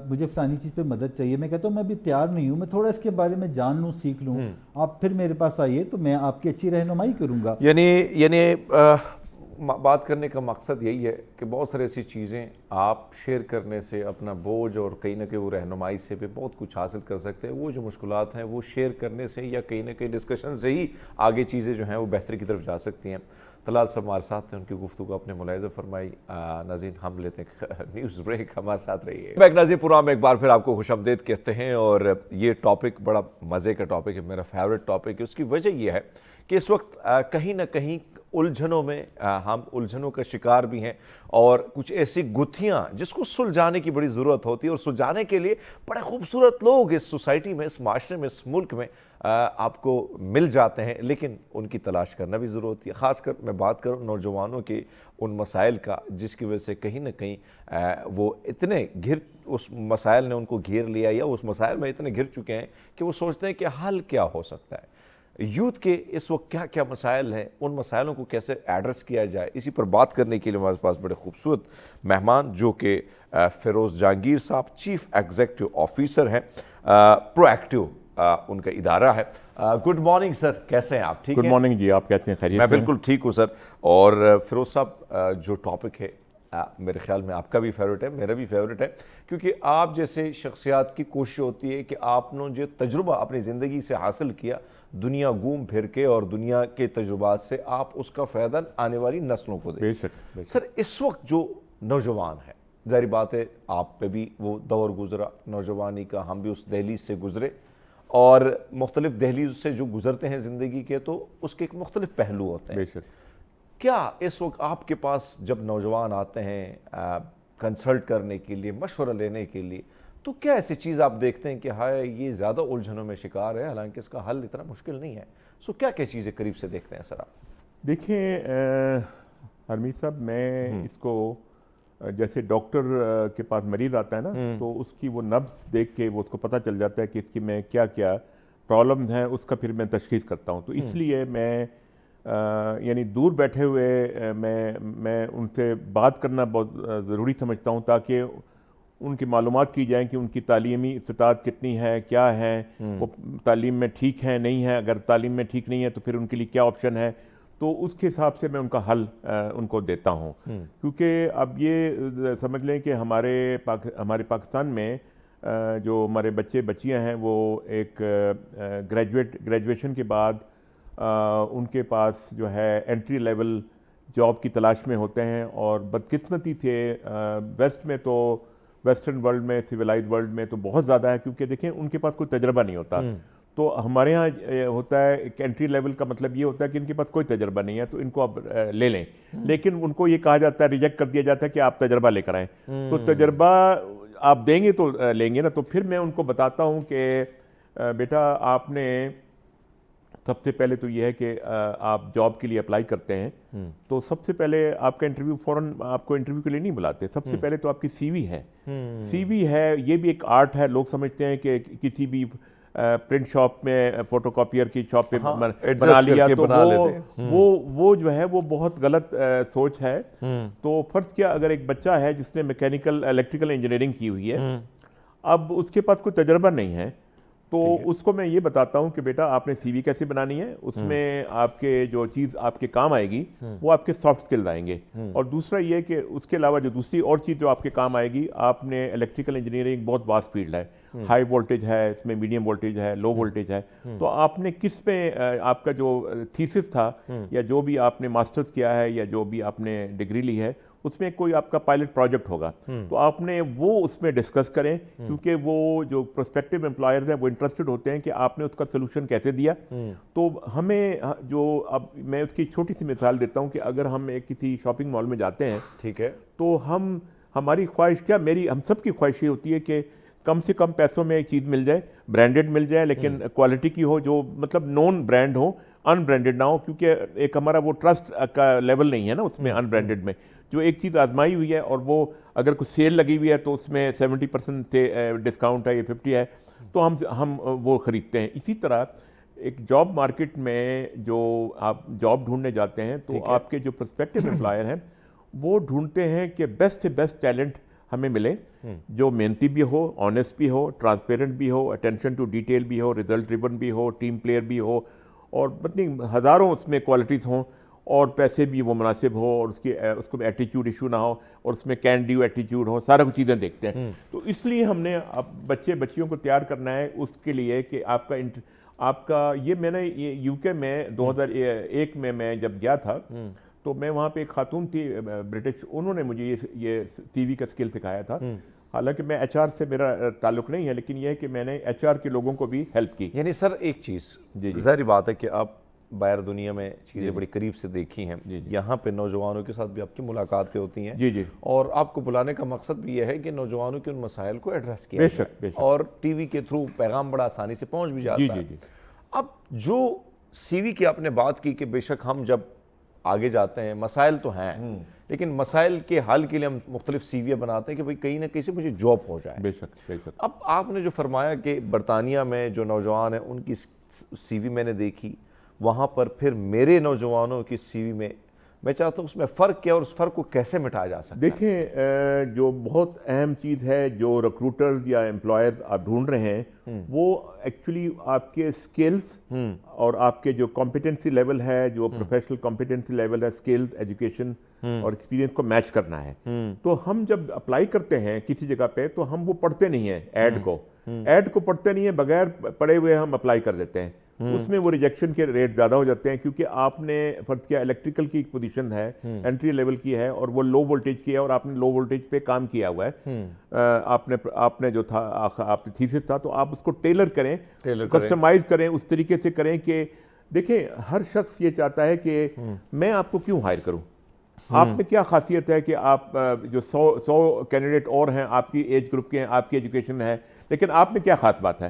مجھے فلانی چیز پہ مدد چاہیے، میں کہتا ہوں میں ابھی تیار نہیں ہوں، میں تھوڑا اس کے بارے میں جان لوں، سیکھ لوں، آپ پھر میرے پاس آئیے تو میں آپ کی اچھی رہنمائی کروں گا۔ یعنی بات کرنے کا مقصد یہی ہے کہ بہت ساری ایسی چیزیں آپ شیئر کرنے سے اپنا بوجھ اور کہیں نہ کہیں وہ رہنمائی سے بھی بہت کچھ حاصل کر سکتے ہیں۔ وہ جو مشکلات ہیں وہ شیئر کرنے سے یا کہیں نہ کہیں ڈسکشن سے ہی آگے چیزیں جو ہیں وہ بہتری کی طرف جا سکتی ہیں۔ طلال صاحب ہمارے ساتھ ہیں، ان کی گفتگو اپنے ملاحظہ فرمائی۔ ناظرین ہم لیتے ہیں نیوز بریک، ہمارے ساتھ رہیے۔ بیک ناظرین پروگرام میں ایک بار پھر آپ کو خوش آمدید کہتے ہیں، اور یہ ٹاپک بڑا مزے کا ٹاپک ہے، میرا فیوریٹ ٹاپک ہے۔ اس کی وجہ یہ ہے کہ اس وقت کہیں نہ کہیں الجھنوں میں ہم الجھنوں کا شکار بھی ہیں، اور کچھ ایسی گتھیاں جس کو سلجھانے کی بڑی ضرورت ہوتی ہے، اور سلجھانے کے لیے بڑے خوبصورت لوگ اس سوسائٹی میں، اس معاشرے میں، اس ملک میں آپ کو مل جاتے ہیں، لیکن ان کی تلاش کرنا بھی ضرورت ہوتی ہے۔ خاص کر میں بات کروں نوجوانوں کے ان مسائل کا جس کی وجہ سے کہیں نہ کہیں وہ اتنے اس مسائل نے ان کو گھیر لیا، یا اس مسائل میں اتنے گھر چکے ہیں کہ وہ سوچتے ہیں کہ حل کیا ہو سکتا ہے، یوتھ کے اس وقت کیا کیا مسائل ہیں، ان مسائلوں کو کیسے ایڈریس کیا جائے۔ اسی پر بات کرنے کے لیے ہمارے پاس بڑے خوبصورت مہمان جو کہ فیروز جہانگیر صاحب چیف ایگزیکٹو آفیسر ہیں، پرو ایکٹیو ان کا ادارہ ہے۔ گڈ مارننگ سر، کیسے ہیں آپ؟ ٹھیک ہیں؟ گڈ مارننگ جی، آپ کیسے ہیں؟ خیریت میں سے ہیں؟ بالکل ٹھیک ہوں سر۔ اور فیروز صاحب جو ٹاپک ہے میرے خیال میں آپ کا بھی فیوریٹ ہے، میرا بھی فیوریٹ ہے، کیونکہ آپ جیسے شخصیات کی کوشش ہوتی ہے کہ آپ نے جو تجربہ اپنی زندگی سے حاصل کیا، دنیا گھوم پھر کے اور دنیا کے تجربات سے آپ اس کا فائدہ آنے والی نسلوں کو دیں۔ بے شک۔ سر اس وقت جو نوجوان ہے، ظاہر بات ہے آپ پہ بھی وہ دور گزرا نوجوانی کا، ہم بھی اس دہلیز سے گزرے، اور مختلف دہلیز سے جو گزرتے ہیں زندگی کے تو اس کے ایک مختلف پہلو ہوتے ہیں۔ بے شک۔ کیا اس وقت آپ کے پاس جب نوجوان آتے ہیں کنسلٹ کرنے کے لیے، مشورہ لینے کے لیے، تو کیا ایسی چیز آپ دیکھتے ہیں کہ ہائے یہ زیادہ الجھنوں میں شکار ہے، حالانکہ اس کا حل اتنا مشکل نہیں ہے؟ کیا کیا چیزیں قریب سے دیکھتے ہیں سر آپ؟ دیکھیں حرمیت صاحب، میں اس کو جیسے ڈاکٹر کے پاس مریض آتا ہے نا، تو اس کی وہ نبض دیکھ کے وہ اس کو پتہ چل جاتا ہے کہ اس کی میں کیا کیا پرابلمز ہیں، اس کا پھر میں تشخیص کرتا ہوں۔ تو اس لیے میں یعنی دور بیٹھے ہوئے میں ان سے بات کرنا بہت ضروری سمجھتا ہوں، تاکہ ان کی معلومات کی جائیں کہ ان کی تعلیمی استطاعت کتنی ہے، کیا ہے، وہ تعلیم میں ٹھیک ہے نہیں ہے، اگر تعلیم میں ٹھیک نہیں ہے تو پھر ان کے لیے کیا آپشن ہے، تو اس کے حساب سے میں ان کا حل ان کو دیتا ہوں۔ کیونکہ اب یہ سمجھ لیں کہ ہمارے پاکستان میں جو ہمارے بچے بچیاں ہیں وہ ایک گریجویشن کے بعد ان کے پاس جو ہے انٹری لیول جاب کی تلاش میں ہوتے ہیں، اور بدقسمتی سے ویسٹ میں تو ویسٹرن ورلڈ میں، سویلائزڈ ورلڈ میں تو بہت زیادہ ہے، کیونکہ دیکھیں ان کے پاس کوئی تجربہ نہیں ہوتا۔ تو ہمارے ہاں ہوتا ہے ایک انٹری لیول کا مطلب یہ ہوتا ہے کہ ان کے پاس کوئی تجربہ نہیں ہے تو ان کو آپ لے لیں، لیکن ان کو یہ کہا جاتا ہے، ریجیکٹ کر دیا جاتا ہے کہ آپ تجربہ لے کر آئیں۔ تو تجربہ آپ دیں گے تو لیں گے نا، تو پھر میں ان کو بتاتا ہوں کہ بیٹا آپ نے سب سے پہلے تو یہ ہے کہ آپ جاب کے لیے اپلائی کرتے ہیں تو سب سے پہلے آپ کا انٹرویو فوراً آپ کو انٹرویو کے لیے نہیں بلاتے، سب سے پہلے تو آپ کی سی وی ہے۔ سی وی ہے، یہ بھی ایک آرٹ ہے۔ لوگ سمجھتے ہیں کہ کسی بھی پرنٹ شاپ میں فوٹو کاپیئر کی شاپ پہ بنا adjust لیا, کر کے تو بنا لیتے ہیں. وہ جو ہے وہ بہت غلط سوچ ہے. تو فرض کیا اگر ایک بچہ ہے جس نے میکینیکل الیکٹریکل انجینئرنگ کی ہوئی ہے, اب اس کے پاس کوئی تجربہ نہیں ہے, تو اس کو میں یہ بتاتا ہوں کہ بیٹا آپ نے سی وی کیسے بنانی ہے, اس میں آپ کے جو چیز آپ کے کام آئے گی وہ آپ کے سافٹ سکلز آئیں گے. اور دوسرا یہ کہ اس کے علاوہ جو دوسری اور چیز جو آپ کے کام آئے گی, آپ نے الیکٹریکل انجینئرنگ بہت واسٹ فیلڈ ہے, ہائی وولٹیج ہے, اس میں میڈیم وولٹیج ہے, لو وولٹیج ہے, تو آپ نے کس پہ آپ کا جو تھیسس تھا یا جو بھی آپ نے ماسٹرز کیا ہے یا جو بھی آپ نے ڈگری لی ہے, اس میں کوئی آپ کا پائلٹ پروجیکٹ ہوگا, تو آپ نے وہ اس میں ڈسکس کریں, کیونکہ وہ جو پروسپیکٹیو امپلائرز ہیں وہ انٹرسٹڈ ہوتے ہیں کہ آپ نے اس کا سلوشن کیسے دیا. تو ہمیں جو اب میں اس کی چھوٹی سی مثال دیتا ہوں کہ اگر ہم ایک کسی شاپنگ مال میں جاتے ہیں, ٹھیک ہے, تو ہماری خواہش کیا, ہم سب کی خواہش یہ ہوتی ہے کہ کم سے کم پیسوں میں ایک چیز مل جائے, برانڈڈ مل جائے, لیکن کوالٹی کی ہو, جو مطلب نون برانڈ ہو, ان برانڈڈ نہ ہو, کیونکہ ایک ہمارا وہ ٹرسٹ کا لیول نہیں ہے نا اس میں ان برانڈڈ میں. جو ایک چیز آزمائی ہوئی ہے اور وہ اگر کوئی سیل لگی ہوئی ہے تو اس میں 70% سے ڈسکاؤنٹ ہے یا 50 ہے, تو ہم وہ خریدتے ہیں. اسی طرح ایک جاب مارکیٹ میں جو آپ جاب ڈھونڈنے جاتے ہیں, تو آپ کے جو پرسپیکٹیو امپلائر ہیں وہ ڈھونڈتے ہیں کہ بیسٹ سے بیسٹ ٹیلنٹ ہمیں ملے, جو محنتی بھی ہو, آنیسٹ بھی ہو, ٹرانسپیرنٹ بھی ہو, اٹینشن ٹو ڈیٹیل بھی ہو, ریزلٹ ڈریون بھی ہو, ٹیم پلیئر بھی ہو, اور مطلب ہزاروں اس میں کوالٹیز ہوں, اور پیسے بھی وہ مناسب ہو, اور اس کو ایٹیچیوڈ ایشو نہ ہو, اور اس میں کین ڈیو ایٹیچیوڈ ہو, سارا کچھ چیزیں دیکھتے ہیں. تو اس لیے ہم نے اب بچیوں کو تیار کرنا ہے اس کے لیے کہ آپ کا یہ میں نے یو کے میں 2001 میں جب گیا تھا, تو میں وہاں پہ ایک خاتون تھی برٹش, انہوں نے مجھے یہ سی وی کا اسکل سکھایا تھا. حالانکہ میں ایچ آر سے میرا تعلق نہیں ہے, لیکن یہ ہے کہ میں نے ایچ آر کے لوگوں کو بھی ہیلپ کی. یعنی سر ایک چیز ظاہری بات ہے کہ آپ باہر دنیا میں چیزیں بڑی قریب سے دیکھی ہیں, یہاں پہ نوجوانوں کے ساتھ بھی آپ کی ملاقاتیں ہوتی ہیں, اور آپ کو بلانے کا مقصد بھی یہ ہے کہ نوجوانوں کے ان مسائل کو ایڈریس کیا جائے, اور ٹی وی کے تھرو پیغام بڑا آسانی سے پہنچ بھی جاتا ہے. اب جو سی وی کی آپ نے بات کی کہ بے شک ہم جب آگے جاتے ہیں مسائل تو ہیں, لیکن مسائل کے حل کے لیے ہم مختلف سی ویاں بناتے ہیں کہ بھئی کہیں نہ کہیں سے مجھے جاب ہو جائے. بے شک. اب آپ نے جو فرمایا کہ برطانیہ میں جو نوجوان ہیں ان کی سی وی میں نے دیکھی, وہاں پر پھر میرے نوجوانوں کی سی وی میں چاہتا ہوں اس میں فرق کیا اور اس فرق کو کیسے مٹایا جا سکتا ہے. دیکھیں, جو بہت اہم چیز ہے جو ریکروٹرز یا امپلائرز آپ ڈھونڈ رہے ہیں, وہ ایکچولی آپ کے سکلز اور آپ کے جو کمپیٹنسی لیول ہے, جو پروفیشنل کمپیٹنسی لیول ہے, سکلز, ایجوکیشن اور ایکسپیرینس کو میچ کرنا ہے. تو ہم جب اپلائی کرتے ہیں کسی جگہ پہ, تو ہم وہ پڑھتے نہیں ہیں ایڈ کو پڑھتے نہیں ہیں, بغیر پڑھے ہوئے ہم اپلائی کر دیتے ہیں. اس میں وہ ریجیکشن کے ریٹ زیادہ ہو جاتے ہیں, کیونکہ آپ نے فرض کیا الیکٹریکل کی پوزیشن ہے, انٹری لیول کی ہے, اور وہ لو وولٹیج کی ہے, اور آپ نے لو وولٹیج پہ کام کیا ہوا ہے, آپ نے جو تھا آپ نے تھیسس تھا, تو آپ اس کو ٹیلر کریں, کسٹمائز کریں, اس طریقے سے کریں کہ دیکھیں ہر شخص یہ چاہتا ہے کہ میں آپ کو کیوں ہائر کروں, آپ میں کیا خاصیت ہے کہ آپ جو 100 کینڈیڈیٹ اور ہیں آپ کی ایج گروپ کے ہیں, آپ کی ایجوکیشن ہے, لیکن آپ میں کیا خاص بات ہے.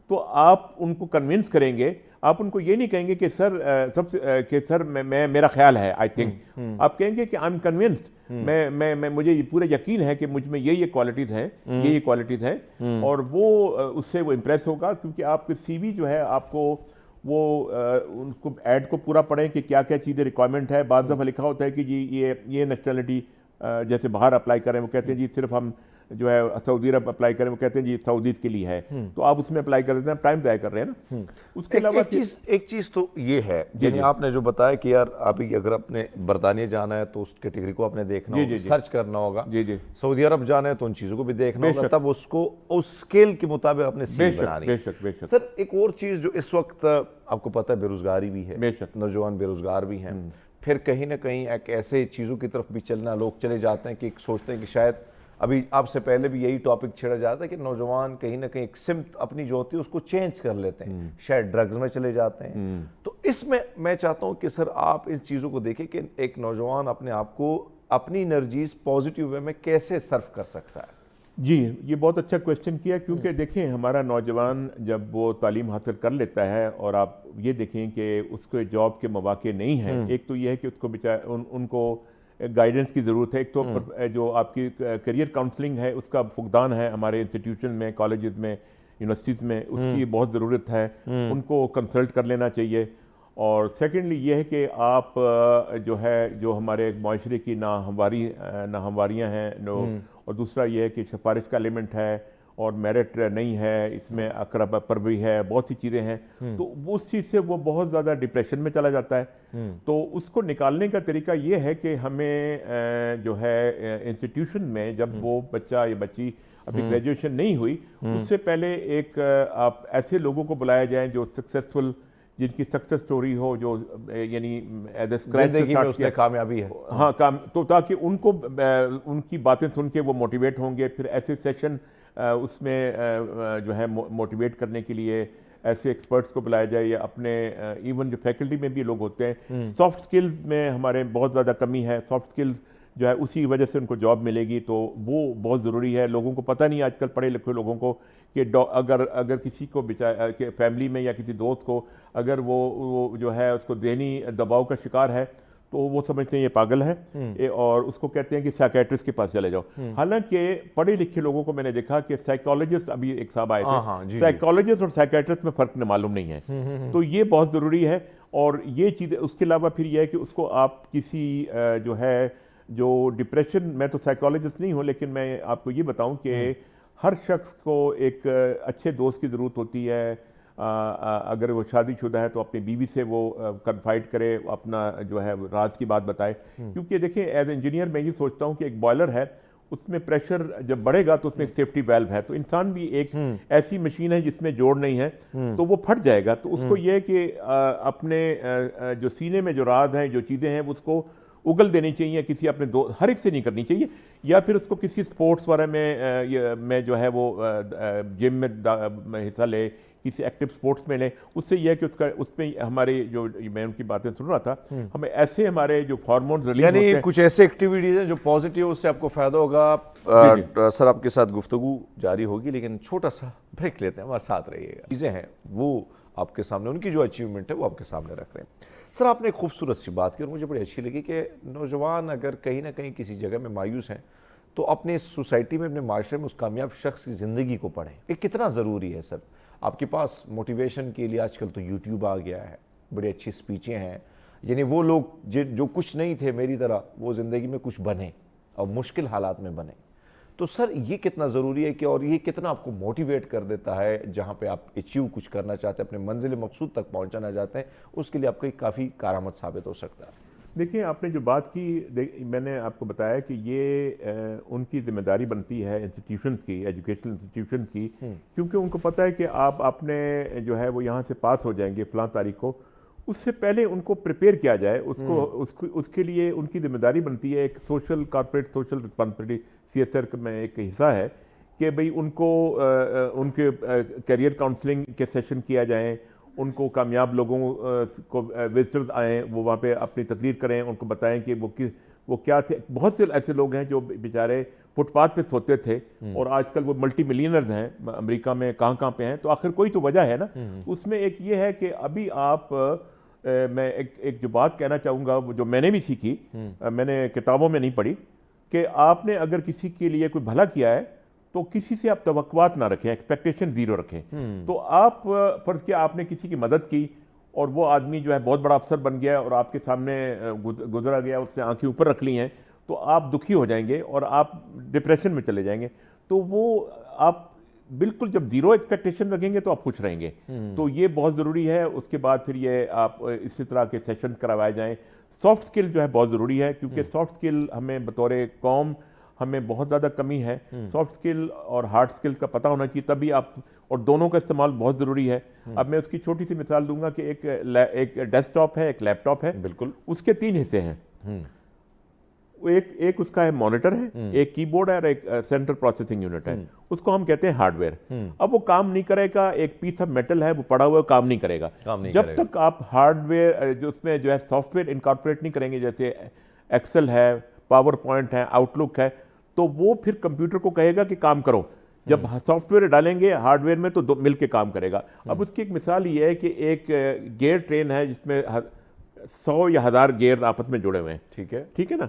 تو آپ ان کو کنونس کریں گے, آپ ان کو یہ نہیں کہیں گے کہ سر میرا خیال ہے, آئی تھنک, آپ کہیں گے کہ آئی ایم کنونسڈ, میں مجھے پورا یقین ہے کہ مجھ میں یہ کوالٹیز ہیں, یہ کوالٹیز ہیں, اور وہ اس سے وہ امپریس ہوگا. کیونکہ آپ کی سی وی جو ہے آپ کو وہ ان کو ایڈ کو پورا پڑھیں کہ کیا کیا چیزیں ریکوائرمنٹ ہے. بعض دفعہ لکھا ہوتا ہے کہ جی یہ نیشنلٹی, جیسے باہر اپلائی کریں وہ کہتے ہیں جی صرف ہم جو ہے سعودی عرب اپلائی کریں, وہ کہتے ہیں جی سعودیز کے لیے ہے, تو آپ اس میں اپلائی کر دیتے ہیں, ٹائم ضائع کر رہے ہیں نا. اس کے علاوہ ایک چیز تو یہ ہے, یعنی آپ نے جو بتایا کہ یار آپ اگر اپنے برطانیہ جانا ہے تو اس کیٹیگری کو آپ نے دیکھنا ہوگا, سرچ کرنا ہوگا, سعودی عرب جانا ہے تو ان چیزوں کو بھی دیکھنا ہوگا, تب اس کو اس اسکیل کے مطابق اپنے سی وی بنانی ہے. سر ایک اور چیز جو اس وقت آپ کو پتہ ہے بے روزگاری بھی ہے, نوجوان بے روزگار بھی ہیں, پھر کہیں نہ کہیں ایک ایسے چیزوں کی طرف بھی چلنا لوگ چلے جاتے ہیں کہ سوچتے ہیں کہ شاید ابھی آپ سے پہلے بھی یہی ٹاپک چھیڑا جاتا ہے کہ نوجوان کہیں نہ کہیں ایک سمت اپنی جو ہوتی ہے اس کو چینج کر لیتے ہیں, شاید ڈرگز میں چلے جاتے ہیں. تو اس میں چاہتا ہوں کہ سر آپ ان چیزوں کو دیکھیں کہ ایک نوجوان اپنے آپ کو اپنی انرجیز پازیٹیو وے میں کیسے صرف کر سکتا ہے. جی, یہ بہت اچھا کویسچن کیا, کیونکہ دیکھیں ہمارا نوجوان جب وہ تعلیم حاصل کر لیتا ہے, اور آپ یہ دیکھیں کہ اس کو جاب کے مواقع نہیں ہیں, ایک تو یہ ہے کہ اس کو ان کو گائیڈنس کی ضرورت ہے. ایک تو جو آپ کی کیریئر کاؤنسلنگ ہے اس کا فقدان ہے ہمارے انسٹیٹیوشن میں, کالجز میں, یونیورسٹیز میں، اس کی بہت ضرورت ہے، ان کو کنسلٹ کر لینا چاہیے. اور سیکنڈلی یہ ہے کہ آپ جو ہمارے معاشرے کی ناہمواریاں ہیں، اور دوسرا یہ ہے کہ سفارش کا ایلیمنٹ ہے اور میرٹ نہیں ہے، اس میں اقرب پروی ہے، بہت سی چیزیں ہیں، تو اس چیز سے وہ بہت زیادہ ڈپریشن میں چلا جاتا ہے. تو اس کو نکالنے کا طریقہ یہ ہے کہ ہمیں جو ہے انسٹیٹیوشن میں جب وہ بچہ یا بچی ابھی گریجویشن نہیں ہوئی، اس سے پہلے ایک آپ ایسے لوگوں کو بلایا جائیں جو سکسیسفل، جن کی سکسیس سٹوری ہو، جو یعنی ایز اے اسکریچ سے زندگی میں اس میں کامیابی ہے. ہاں تو تاکہ ان کی باتیں سن کے وہ موٹیویٹ ہوں گے. پھر ایسے سیشن اس میں جو ہے موٹیویٹ کرنے کے لیے ایسے ایکسپرٹس کو بلایا جائے، یا اپنے ایون جو فیکلٹی میں بھی لوگ ہوتے ہیں. سافٹ سکلز میں ہمارے بہت زیادہ کمی ہے. سافٹ سکلز جو ہے اسی وجہ سے ان کو جاب ملے گی، تو وہ بہت ضروری ہے. لوگوں کو پتہ نہیں آج کل پڑھے لکھے لوگوں کو کہ اگر کسی کو کہ فیملی میں یا کسی دوست کو اگر وہ جو ہے اس کو ذہنی دباؤ کا شکار ہے، تو وہ سمجھتے ہیں یہ پاگل ہے، اور اس کو کہتے ہیں کہ سائیکیٹرسٹ کے پاس چلے جاؤ. حالانکہ پڑھے لکھے لوگوں کو میں نے دیکھا کہ سائیکالوجسٹ، ابھی ایک صاحب آئے تھے، سائیکالوجسٹ اور سائیکیٹرسٹ میں فرق معلوم نہیں ہے. تو یہ بہت ضروری ہے. اور یہ چیزیں اس کے علاوہ پھر یہ ہے کہ اس کو آپ کسی جو ڈپریشن، میں تو سائیکالوجسٹ نہیں ہوں، لیکن میں آپ کو یہ بتاؤں کہ ہر شخص کو ایک اچھے دوست کی ضرورت ہوتی ہے. اگر وہ شادی شدہ ہے تو اپنی بیوی سے وہ کنفائڈ کرے، اپنا جو ہے راز کی بات بتائے. کیونکہ دیکھیں ایز انجینئر میں یہ سوچتا ہوں کہ ایک بوائلر ہے، اس میں پریشر جب بڑھے گا تو اس میں ایک سیفٹی ویلو ہے. تو انسان بھی ایک ایسی مشین ہے جس میں جوڑ نہیں ہے، تو وہ پھٹ جائے گا. تو اس کو یہ ہے کہ اپنے جو سینے میں جو راز ہیں، جو چیزیں ہیں، اس کو اگل دینی چاہیے. کسی اپنے ہر ایک سے نہیں کرنی چاہیے، یا پھر اس کو کسی سپورٹس وغیرہ میں جو ہے وہ جم میں حصہ لے، کسی ایکٹیو سپورٹس میں لیں. اس سے یہ ہے کہ اس میں ہمارے جو میں ان کی باتیں سن رہا تھا، ہمیں ایسے ہمارے جو ہارمونز ریلیز ہوتے ہیں، یعنی کچھ ایسے ایکٹیویٹیز ہیں جو پازیٹیو، اس سے آپ کو فائدہ ہوگا. سر آپ کے ساتھ گفتگو جاری ہوگی، لیکن چھوٹا سا بریک لیتے ہیں، ہمارے ساتھ رہیے گا. چیزیں ہیں وہ آپ کے سامنے، ان کی جو اچیومنٹ ہے وہ آپ کے سامنے رکھ رہے ہیں. سر آپ نے ایک خوبصورت سی بات کی اور مجھے بڑی اچھی لگی کہ نوجوان اگر کہیں نہ کہیں کسی جگہ میں مایوس ہیں تو اپنے سوسائٹی میں، اپنے معاشرے میں اس کامیاب شخص کی زندگی کو پڑھیں. یہ کتنا ضروری ہے سر؟ آپ کے پاس موٹیویشن کے لیے آج کل تو یوٹیوب آ گیا ہے، بڑی اچھی سپیچیں ہیں. یعنی وہ لوگ جو کچھ نہیں تھے میری طرح، وہ زندگی میں کچھ بنے اور مشکل حالات میں بنے. تو سر یہ کتنا ضروری ہے کہ، اور یہ کتنا آپ کو موٹیویٹ کر دیتا ہے جہاں پہ آپ اچیو کچھ کرنا چاہتے ہیں، اپنے منزل مقصود تک پہنچانا چاہتے ہیں، اس کے لیے آپ کا کافی کارآمد ثابت ہو سکتا ہے. دیکھیں آپ نے جو بات کی، میں نے آپ کو بتایا کہ یہ ان کی ذمہ داری بنتی ہے انسٹیٹیوشنز کی، ایجوکیشنل انسٹیٹیوشنز کی، کیونکہ ان کو پتہ ہے کہ آپ نے جو ہے وہ یہاں سے پاس ہو جائیں گے فلاں تاریخ کو. اس سے پہلے ان کو پریپیئر کیا جائے، اس کے لیے ان کی ذمہ داری بنتی ہے. ایک کارپوریٹ سوشل رسپانسبلٹی CSR میں ایک حصہ ہے کہ بھئی ان کو ان کے کیریئر کاؤنسلنگ کے سیشن کیا جائیں، ان کو کامیاب لوگوں کو وزٹرز آئیں، وہ وہاں پہ اپنی تقریر کریں، ان کو بتائیں کہ وہ کیا تھے. بہت سے ایسے لوگ ہیں جو بیچارے فٹ پاتھ پہ سوتے تھے اور آج کل وہ ملٹی ملینرز ہیں، امریکہ میں کہاں پہ ہیں. تو آخر کوئی تو وجہ ہے نا. اس میں ایک یہ ہے کہ ابھی آپ، میں ایک جو بات کہنا چاہوں گا، وہ جو میں نے بھی سیکھی، میں نے کتابوں میں نہیں پڑھی، کہ آپ نے اگر کسی کے لیے کوئی بھلا کیا ہے تو کسی سے آپ توقعات نہ رکھیں، ایکسپیکٹیشن زیرو رکھیں. تو آپ فرض کیا آپ نے کسی کی مدد کی اور وہ آدمی جو ہے بہت بڑا افسر بن گیا اور آپ کے سامنے گزرا گیا، اس نے آنکھیں اوپر رکھ لی ہیں، تو آپ دکھی ہو جائیں گے اور آپ ڈپریشن میں چلے جائیں گے. تو وہ آپ بالکل جب زیرو ایکسپیکٹیشن رکھیں گے تو آپ خوش رہیں گے. تو یہ بہت ضروری ہے. اس کے بعد پھر یہ آپ اسی طرح کے سیشن کروائے جائیں. سافٹ سکل جو ہے بہت ضروری ہے، کیونکہ سافٹ سکل ہمیں بطور قوم ہمیں بہت زیادہ کمی ہے. سافٹ سکل اور ہارڈ سکل کا پتہ ہونا چاہیے، تبھی آپ، اور دونوں کا استعمال بہت ضروری ہے. اب میں اس کی چھوٹی سی مثال دوں گا کہ ایک ڈیسک ٹاپ ہے، ایک لیپ ٹاپ ہے. بالکل. اس کے 3 حصے ہیں. ایک اس کا ہے مانیٹر ہے، ایک کی بورڈ ہے اور ایک سینٹرل پروسیسنگ یونٹ ہے. اس کو ہم کہتے ہیں ہارڈ ویئر. اب وہ کام نہیں کرے گا، ایک پیس آف میٹل ہے، وہ پڑا ہوا کام نہیں کرے گا جب تک آپ ہارڈ ویئر جو اس میں جو ہے سافٹ ویئر انکارپوریٹ نہیں کریں گے. جیسے ایکسل ہے، پاور پوائنٹ ہے، آؤٹ لک ہے، تو وہ پھر کمپیوٹر کو کہے گا کہ کام کرو. جب سافٹ ویئر ڈالیں گے ہارڈ ویئر میں تو مل کے کام کرے گا. اب اس کی ایک مثال یہ ہے کہ ایک گیئر ٹرین ہے جس میں 100 یا 1000 گیئر آپس میں جڑے ہوئے ہیں. ٹھیک ہے نا.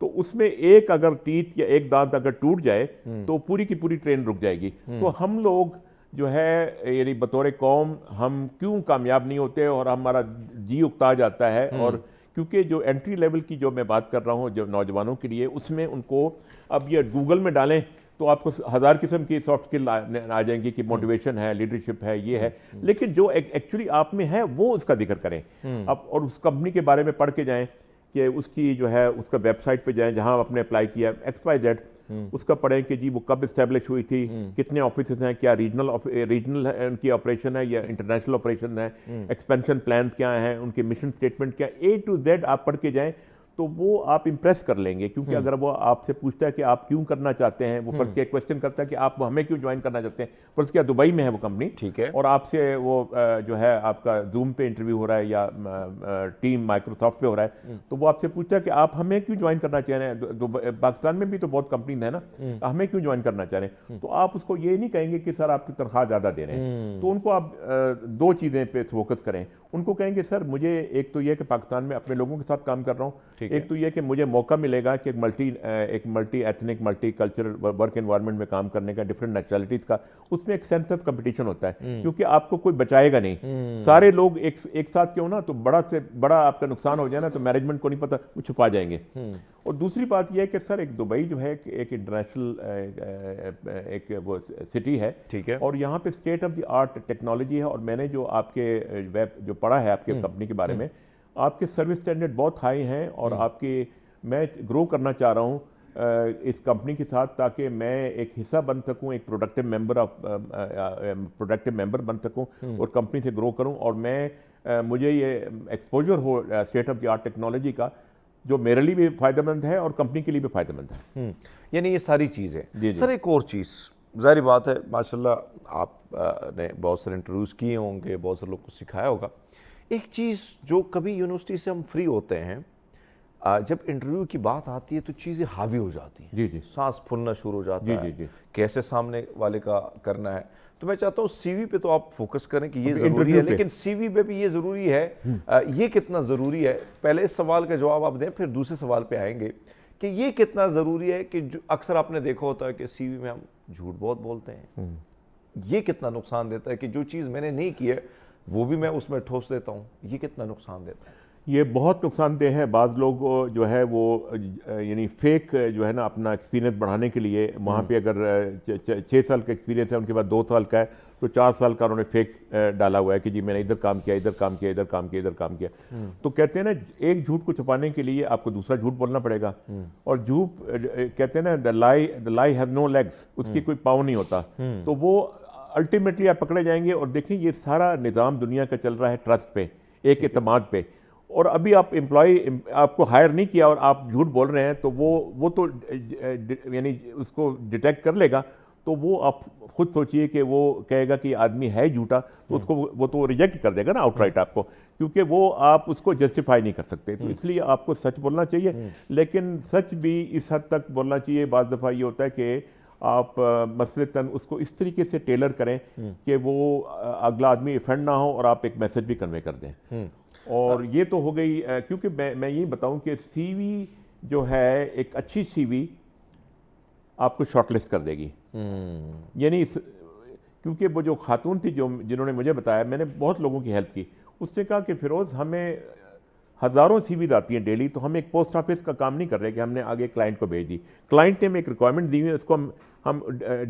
تو اس میں ایک اگر تیت یا ایک دانت اگر ٹوٹ جائے تو پوری کی پوری ٹرین رک جائے گی. تو ہم لوگ جو ہے یعنی بطور قوم ہم کیوں کامیاب نہیں ہوتے اور ہمارا جی اکتا جاتا ہے. اور کیونکہ جو انٹری لیول کی جو میں بات کر رہا ہوں جو نوجوانوں کے لیے, اس میں ان کو اب یہ گوگل میں ڈالیں تو آپ کو 1000 قسم کی سافٹ اسکل آ جائیں گی کہ موٹیویشن ہے, لیڈرشپ ہے, یہ ہے, لیکن جو ایکچولی آپ میں ہے وہ اس کا ذکر کریں اب, اور اس کمپنی کے بارے میں پڑھ کے جائیں کہ اس کی جو ہے اس کا ویب سائٹ پہ جائیں جہاں آپ نے اپلائی کیا XYZ, اس کا پڑھیں کہ جی وہ کب اسٹیبلش ہوئی تھی, کتنے آفیسز ہیں, کیا ریجنل ان کی آپریشن ہے یا انٹرنیشنل آپریشن ہے, ایکسپینشن پلانز کیا ہیں, ان کے مشن اسٹیٹمنٹ کیا, A to Z آپ پڑھ کے جائیں تو وہ آپ امپریس کر لیں گے. کیونکہ اگر وہ آپ سے پوچھتا ہے کہ آپ کیوں کرنا چاہتے ہیں, وہ فرض کیا کویسچن کرتا ہے کہ آپ ہمیں کیوں جوائن کرنا چاہتے ہیں, فرض کیا دبئی میں ہے وہ کمپنی, ٹھیک ہے, اور آپ سے وہ جو ہے آپ کا زوم پہ انٹرویو ہو رہا ہے یا ٹیم مائکروسافٹ پہ ہو رہا ہے, تو وہ آپ سے پوچھتا ہے کہ آپ ہمیں کیوں جوائن کرنا چاہ رہے ہیں, پاکستان میں بھی تو بہت کمپنیز ہیں نا, ہمیں کیوں جوائن کرنا چاہ رہے ہیں, تو آپ اس کو یہ نہیں کہیں گے کہ سر آپ کی تنخواہ زیادہ دے رہے ہیں. تو ان کو آپ دو چیزیں پہ فوکس کریں. ان کو کہیں گے سر مجھے ایک تو یہ کہ پاکستان میں اپنے لوگوں کے ساتھ کام کر رہا ہوں, ایک تو یہ کہ مجھے موقع ملے گا کہ ایک multi ethnic multi cultural work environment میں کام کرنے کا, ڈفرینٹ نیشنلٹیز کا, اس میں ایک سینس آف کمپٹیشن ہوتا ہے کیونکہ آپ کو کوئی بچائے گا نہیں. سارے لوگ ایک ساتھ کیوں نا, تو بڑا سے بڑا آپ کا نقصان ہو جائے نا تو مینجمنٹ کو نہیں پتہ, وہ چھپا جائیں گے. اور دوسری بات یہ ہے کہ سر ایک دبئی جو ہے ایک انٹرنیشنل ایک وہ سٹی ہے, ٹھیک ہے, اور یہاں پہ state of the art technology ہے. اور میں نے جو آپ کے ویب جو پڑھا ہے آپ کے کمپنی کے بارے میں, آپ کے سروس اسٹینڈرڈ بہت ہائی ہیں, اور آپ کے میں گرو کرنا چاہ رہا ہوں اس کمپنی کے ساتھ تاکہ میں ایک حصہ بن سکوں, ایک پروڈکٹیو ممبر بن سکوں اور کمپنی سے گرو کروں, اور مجھے یہ exposure who state of the art technology کا جو میرے لیے بھی فائدہ مند ہے اور کمپنی کے لیے بھی فائدہ مند ہے. یعنی یہ ساری چیزیں. سر ایک اور چیز, ظاہری بات ہے ماشاءاللہ آپ نے بہت سارے انٹرویوز کیے ہوں گے, بہت سارے لوگ کو سکھایا ہوگا. ایک چیز جو کبھی یونیورسٹی سے ہم فری ہوتے ہیں, جب انٹرویو کی بات آتی ہے تو چیزیں حاوی ہو جاتی ہیں, سانس پھولنا شروع ہو جاتا ہے, کیسے سامنے والے کا کرنا ہے. تو میں چاہتا ہوں سی وی پہ تو آپ فوکس کریں کہ یہ ضروری ہے, لیکن سی وی پہ بھی یہ ضروری ہے, یہ کتنا ضروری ہے. پہلے اس سوال کا جواب آپ دیں, پھر دوسرے سوال پہ آئیں گے کہ یہ کتنا ضروری ہے کہ اکثر آپ نے دیکھا ہوتا ہے کہ سی وی میں ہم جھوٹ بہت بولتے ہیں. یہ کتنا نقصان دیتا ہے کہ جو چیز میں نے نہیں کی ہے وہ بھی میں اس میں ٹھوس دیتا ہوں, یہ کتنا نقصان دیتا ہے. یہ بہت نقصان دہ ہے. بعض لوگ جو ہے وہ یعنی فیک جو ہے نا اپنا ایکسپیرینس بڑھانے کے لیے, وہاں پہ اگر 6 سال کا ایکسپیرینس ہے, ان کے بعد 2 سال کا ہے, تو 4 سال کا انہوں نے فیک ڈالا ہوا ہے کہ جی میں نے ادھر کام کیا, ادھر کام کیا, ادھر کام کیا, ادھر کام کیا. تو کہتے ہیں نا ایک جھوٹ کو چھپانے کے لیے آپ کو دوسرا جھوٹ بولنا پڑے گا. اور جھوٹ کہتے ہیں نا the lie has no legs, اس کی کوئی پاؤں نہیں ہوتا. تو وہ الٹیمیٹلی آپ پکڑے جائیں گے. اور دیکھیں یہ سارا نظام دنیا کا چل رہا ہے ٹرسٹ پہ, ایک اعتماد پہ. اور ابھی آپ امپلائی آپ کو ہائر نہیں کیا اور آپ جھوٹ بول رہے ہیں, تو وہ تو یعنی اس کو ڈیٹیکٹ کر لے گا. تو وہ آپ خود سوچئے کہ وہ کہے گا کہ یہ آدمی ہے جھوٹا, تو اس کو وہ تو ریجیکٹ کر دے گا نا آؤٹ رائٹ آپ کو, کیونکہ وہ آپ اس کو جسٹیفائی نہیں کر سکتے. تو اس لیے آپ کو سچ بولنا چاہیے, لیکن سچ بھی اس حد تک بولنا چاہیے. بعض دفعہ یہ ہوتا ہے کہ آپ مثلاً اس کو اس طریقے سے ٹیلر کریں کہ وہ اگلا آدمی افینڈ نہ ہو اور آپ ایک میسج بھی کنوے کر دیں. اور یہ تو ہو گئی, کیونکہ میں یہ بتاؤں کہ سی وی جو ہے ایک اچھی سی وی آپ کو شارٹ لسٹ کر دے گی. یعنی کیونکہ وہ جو خاتون تھی جنہوں نے مجھے بتایا, میں نے بہت لوگوں کی ہیلپ کی, اس نے کہا کہ فیروز ہمیں ہزاروں سی ویز آتی ہیں ڈیلی, تو ہم ایک پوسٹ آفس کا کام نہیں کر رہے کہ ہم نے آگے کلائنٹ کو بھیج دی. کلائنٹ نے ہمیں ایک ریکوائرمنٹ دی ہوئی ہے, اس کو ہم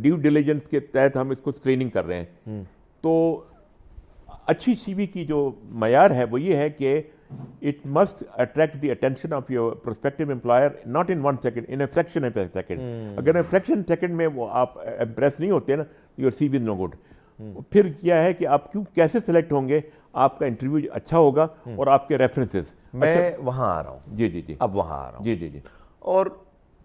ڈیو ڈیلیجنس کے تحت ہم اس کو اسکریننگ کر رہے ہیں. تو اچھی سی وی کی جو معیار ہے وہ یہ ہے کہ it must attract the attention of your prospective employer not in 1 second, in a fraction of a second. اگر fraction second میں وہ آپ امپریس نہیں ہوتے نا, your CV is no good. پھر کیا ہے کہ آپ کیسے سلیکٹ ہوں گے, آپ کا انٹرویو اچھا ہوگا اور آپ کے ریفرنسز. میں وہاں آ رہا ہوں, جی اب وہاں آ رہا ہوں. جی. اور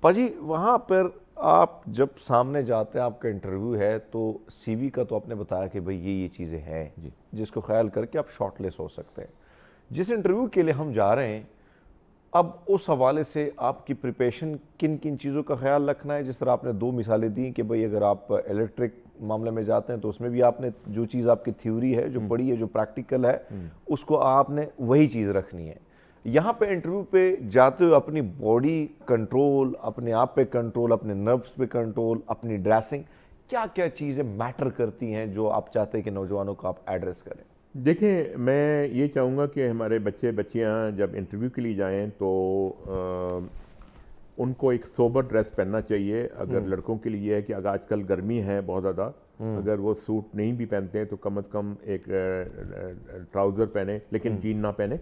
پاجی وہاں پر آپ جب سامنے جاتے ہیں, آپ کا انٹرویو ہے, تو سی وی کا تو آپ نے بتایا کہ بھئی یہ چیزیں ہیں جس کو خیال کر کے آپ شارٹ لسٹ ہو سکتے ہیں. جس انٹرویو کے لیے ہم جا رہے ہیں, اب اس حوالے سے آپ کی پریپریشن کن کن چیزوں کا خیال رکھنا ہے. جس طرح آپ نے 2 مثالیں دیں کہ بھئی اگر آپ الیکٹرک معاملے میں جاتے ہیں تو اس میں بھی آپ نے جو چیز آپ کی تھیوری ہے, جو پڑھی ہے, جو پریکٹیکل ہے, اس کو آپ نے وہی چیز رکھنی ہے. یہاں پہ انٹرویو پہ جاتے ہوئے اپنی باڈی کنٹرول, اپنے آپ پہ کنٹرول, اپنے نروس پہ کنٹرول, اپنی ڈریسنگ, کیا کیا چیزیں میٹر کرتی ہیں جو آپ چاہتے ہیں کہ نوجوانوں کو آپ ایڈریس کریں؟ دیکھیں میں یہ چاہوں گا کہ ہمارے بچے بچیاں جب انٹرویو کے لیے جائیں تو ان کو ایک سوبر ڈریس پہننا چاہیے. اگر لڑکوں کے لیے ہے کہ اگر آج کل گرمی ہے بہت زیادہ, اگر وہ سوٹ نہیں بھی پہنتے ہیں تو کم از کم ایک ٹراؤزر پہنیں لیکن جین نہ پہنیں,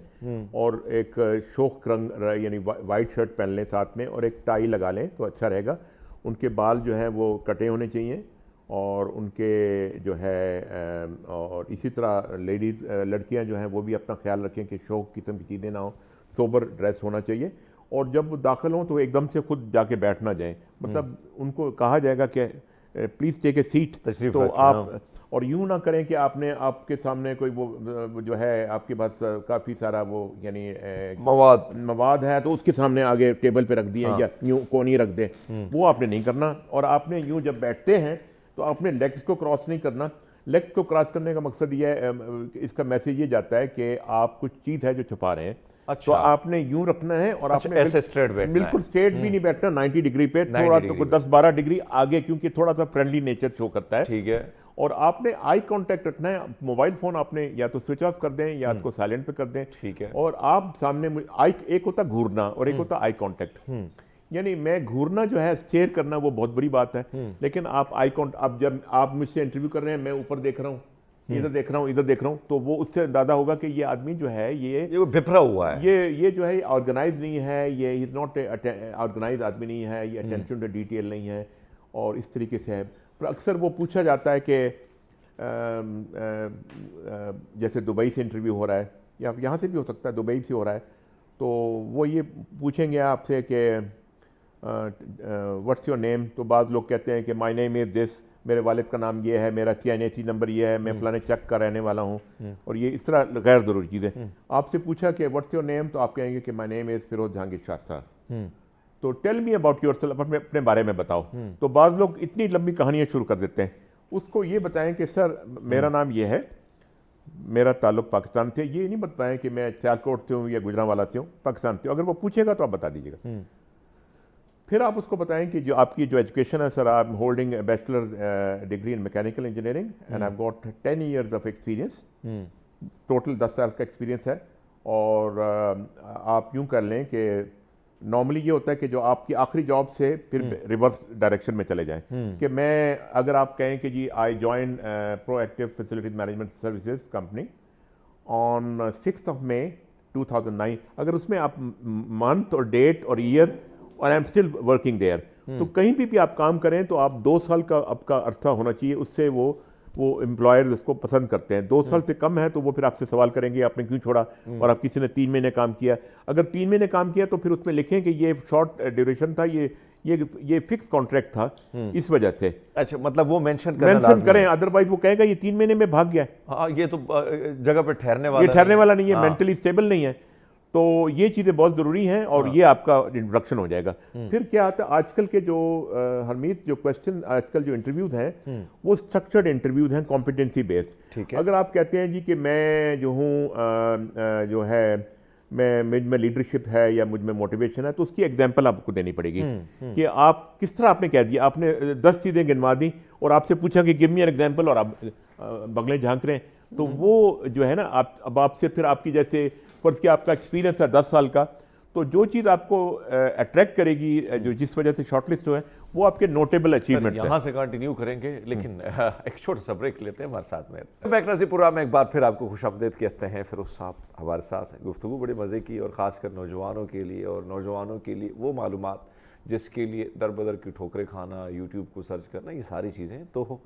اور ایک شوخ رنگ یعنی وائٹ شرٹ پہن لیں ساتھ میں, اور ایک ٹائی لگا لیں تو اچھا رہے گا. ان کے بال جو ہیں وہ کٹے ہونے چاہیے, اور ان کے جو ہے اور اسی طرح لیڈیز لڑکیاں جو ہیں وہ بھی اپنا خیال رکھیں کہ شوق قسم کی چیزیں نہ ہوں, سوبر ڈریس ہونا چاہیے. اور جب وہ داخل ہوں تو ایک دم سے خود جا کے بیٹھ نہ جائیں, مطلب ان کو کہا جائے گا کہ پلیز ٹیک اے سیٹ, تو آپ اور یوں نہ کریں کہ آپ نے آپ کے سامنے کوئی وہ جو ہے آپ کے پاس کافی سارا وہ یعنی مواد ہے تو اس کے سامنے آگے ٹیبل پہ رکھ دیا یا یوں کونی رکھ دیں, وہ آپ نے نہیں کرنا. اور آپ نے یوں جب بیٹھتے ہیں تو آپ نے لیگز کو کراس نہیں کرنا. لیگز کو کراس کرنے کا مقصد یہ ہے, اس کا میسیج یہ جاتا ہے کہ آپ کچھ چیز ہے جو چھپا رہے ہیں, تو آپ نے یوں رکھنا ہے, اور آپ نے بالکل اسٹریٹ بھی نہیں بیٹھنا 90 ڈگری پہ, تھوڑا تو 10-12 ڈگری آگے, کیونکہ تھوڑا سا فرینڈلی نیچر شو کرتا ہے. ٹھیک ہے. اور آپ نے آئی کانٹیکٹ رکھنا ہے. موبائل فون آپ نے یا تو سوئچ آف کر دیں یا اس کو سائلنٹ پہ کر دیں. ٹھیک ہے. اور آپ سامنے ایک ہوتا گھورنا اور ایک ہوتا آئی کانٹیکٹ. یعنی میں گھورنا جو ہے شیئر کرنا وہ بہت بڑی بات ہے, لیکن آپ اب جب آپ مجھ سے انٹرویو کر رہے ہیں, میں اوپر دیکھ رہا ہوں, ادھر دیکھ رہا ہوں, ادھر دیکھ رہا ہوں, تو وہ اس سے اندازہ ہوگا کہ یہ آدمی جو ہے یہ بھپرا ہوا ہے, یہ جو ہے آرگنائز نہیں ہے, یہ از ناٹ آرگنائز آدمی نہیں ہے, یہ اٹینشن ٹو ڈیٹیل نہیں ہے, اور اس طریقے سے ہے. پر اکثر وہ پوچھا جاتا ہے کہ جیسے دبئی سے انٹرویو ہو رہا ہے, یا یہاں سے بھی ہو سکتا ہے, دبئی سے ہو رہا ہے, تو وہ یہ پوچھیں گے آپ سے کہ واٹس یور نیم, تو بعض لوگ کہتے ہیں کہ مائی نیم از دس, میرے والد کا نام یہ ہے, میرا CNAC نمبر یہ ہے, میں فلانے چک کا رہنے والا ہوں, اور یہ اس طرح غیر ضروری چیزیں. آپ سے پوچھا کہ واٹس یور نیم, تو آپ کہیں گے کہ مائی نیم از فیروز جہانگیر شاہ صاحب, تو tell me about your self, اپنے بارے میں بتاؤ. تو بعض لوگ اتنی لمبی کہانیاں شروع کر دیتے ہیں. اس کو یہ بتائیں کہ سر میرا نام یہ ہے, میرا تعلق پاکستان سے, یہ نہیں بتائیں کہ میں سیالکوٹ سے ہوں یا گجرانوالہ سے ہوں, پاکستان سے. اگر وہ پوچھے گا تو آپ بتا دیجیے گا. پھر آپ اس کو بتائیں کہ جو آپ کی جو ایجوکیشن ہے, سر آپ holding bachelor degree in mechanical engineering and I got 10 years of experience, total 10 سال کا ایکسپیرینس ہے. اور آپ یوں کر لیں کہ نارملی یہ ہوتا ہے کہ جو آپ کی آخری جاب سے پھر ریورس ڈائریکشن میں چلے جائیں, کہ میں اگر آپ کہیں کہ جی I join proactive facilities management services company on 6 May 2009, اگر اس میں آپ منتھ اور ڈیٹ اور ایئر اور I am still working there, تو کہیں بھی آپ کام کریں تو آپ 2 سال کا آپ کا عرصہ ہونا چاہیے. اس سے وہ امپلائرز اس کو پسند کرتے ہیں. 2 سال سے کم ہے تو وہ پھر آپ سے سوال کریں گے آپ نے کیوں چھوڑا, اور آپ کسی نے 3 مہینے کام کیا. اگر 3 مہینے کام کیا تو پھر اس میں لکھیں کہ یہ شارٹ ڈیوریشن تھا, یہ فکس کانٹریکٹ تھا اس وجہ سے. اچھا, مطلب وہ مینشن کریں, ادروائز وہ کہے گا یہ 3 مہینے میں بھاگ گیا, یہ تو جگہ پہ ٹھہرنے والا نہیں ہے, مینٹلی اسٹیبل نہیں ہے. تو یہ چیزیں بہت ضروری ہیں, اور یہ آپ کا انٹروڈکشن ہو جائے گا. پھر کیا آتا ہے, آج کل کے جو حرمیت جو کوشچن آج کل جو انٹرویوز ہیں وہ اسٹرکچرڈ انٹرویوز ہیں, کمپیٹنسی بیسڈ. اگر آپ کہتے ہیں جی کہ میں جو ہوں جو ہے مجھ میں لیڈرشپ ہے یا مجھ میں موٹیویشن ہے, تو اس کی ایگزامپل آپ کو دینی پڑے گی کہ آپ کس طرح آپ نے کہہ دیا, آپ نے 10 چیزیں گنوا دیں اور آپ سے پوچھا کہ گیو می این ایگزامپل, اور آپ بغلیں جھانک رہے ہیں. تو وہ جو ہے نا اب آپ سے پھر آپ کی جیسے فرض کیا آپ کا ایکسپیرینس ہے 10 سال کا, تو جو چیز آپ کو اٹریکٹ کرے گی, جو جس وجہ سے شارٹ لسٹ ہوئے, وہ آپ کے نوٹیبل اچیومنٹ یہاں سے کنٹینیو کریں گے, لیکن ایک چھوٹا سا بریک لیتے ہیں. ہمارے ساتھ میں بیک نظیر پروگرام میں ایک بار پھر آپ کو خوش آمدید کہتے ہیں. فیروز صاحب ہمارے ساتھ ہیں. گفتگو بڑے مزے کی, اور خاص کر نوجوانوں کے لیے, اور نوجوانوں کے لیے وہ معلومات جس کے لیے در بدر کی ٹھوکریں کھانا, یوٹیوب کو سرچ کرنا, یہ ساری چیزیں. تو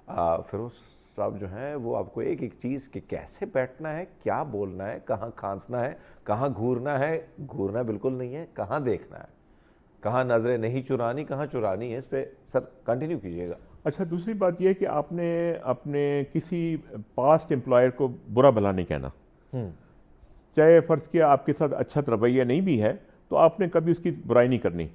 فیروز صاحب جو ہیں وہ آپ کو ایک ایک چیز کہ کیسے بیٹھنا ہے, کیا بولنا ہے, کہاں کھانسنا ہے, کہاں گھورنا ہے, گھورنا بالکل نہیں ہے, کہاں دیکھنا ہے, کہاں نظریں نہیں چرانی, کہاں چرانی ہے, اس پہ سر کنٹینیو کیجیے گا. اچھا, دوسری بات یہ کہ آپ نے اپنے کسی پاسٹ امپلائر کو برا بھلا نہیں کہنا. چاہے فرض کیا آپ کے ساتھ اچھا رویہ نہیں بھی ہے, تو آپ نے کبھی اس کی برائی نہیں کرنی.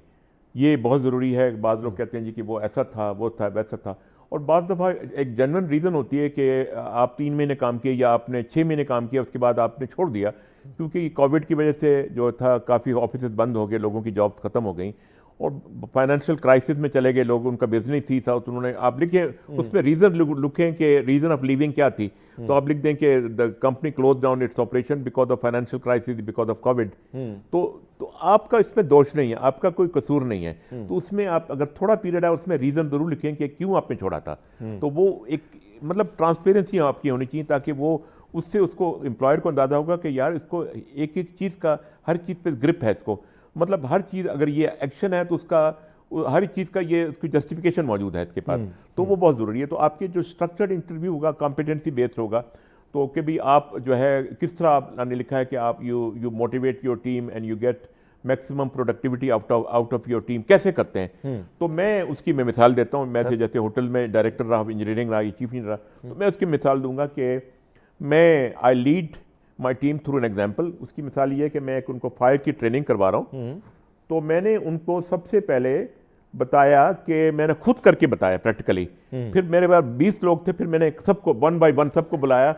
یہ بہت ضروری ہے. بعض لوگ کہتے ہیں جی کہ وہ ایسا تھا, وہ تھا, ویسا تھا, اور بعض دفعہ ایک جنرل ریزن ہوتی ہے کہ آپ 3 مہینے کام کیے یا آپ نے 6 مہینے کام کیا, اس کے بعد آپ نے چھوڑ دیا, کیونکہ کووڈ کی وجہ سے جو تھا کافی آفیسز بند ہو گئے, لوگوں کی جابس ختم ہو گئیں, اور فائنینشیل کرائسس میں چلے گئے لوگ, ان کا بزنس ہی تھا, تو انہوں نے, آپ لکھیں اس میں ریزن لکھیں کہ ریزن آف لیونگ کیا تھی, تو آپ لکھ دیں کہ the company close down its operation because of financial crisis because of Covid. تو آپ کا اس میں دوش نہیں ہے, آپ کا کوئی قصور نہیں ہے. تو اس میں آپ اگر تھوڑا پیریڈ ہے اس میں ریزن ضرور لکھیں کہ کیوں آپ نے چھوڑا تھا. تو وہ ایک مطلب ٹرانسپیرنسی آپ کی ہونی چاہیے, تاکہ وہ اس سے اس کو امپلائر کو اندازہ ہوگا کہ یار اس کو ایک ایک چیز کا, ہر چیز پہ گرپ ہے اس کو, مطلب ہر چیز اگر یہ ایکشن ہے تو اس کا ہر چیز کا یہ اس کی جسٹیفیکیشن موجود ہے اس کے پاس. تو وہ بہت ضروری ہے. تو آپ کے جو اسٹرکچرڈ انٹرویو ہوگا کمپیٹنسی بیسڈ ہوگا, تو کہ بھی آپ جو ہے کس طرح آپ نے لکھا ہے کہ آپ you motivate your team and you get maximum productivity out of your team, کیسے کرتے ہیں. تو میں اس کی مثال دیتا ہوں. میں جیسے ہوٹل میں ڈائریکٹر رہا, انجینئرنگ رہا, چیف انجینئر رہا, تو میں اس کی مثال دوں گا کہ میں I lead my team through an example. اس کی مثال یہ ہے کہ میں ان کو فائر کی ٹریننگ کروا رہا ہوں, تو میں نے ان کو سب سے پہلے بتایا کہ میں نے خود کر کے بتایا پریکٹیکلی. پھر میرے پاس 20 لوگ تھے, پھر میں نے سب کو 1 بائی 1 سب کو بلایا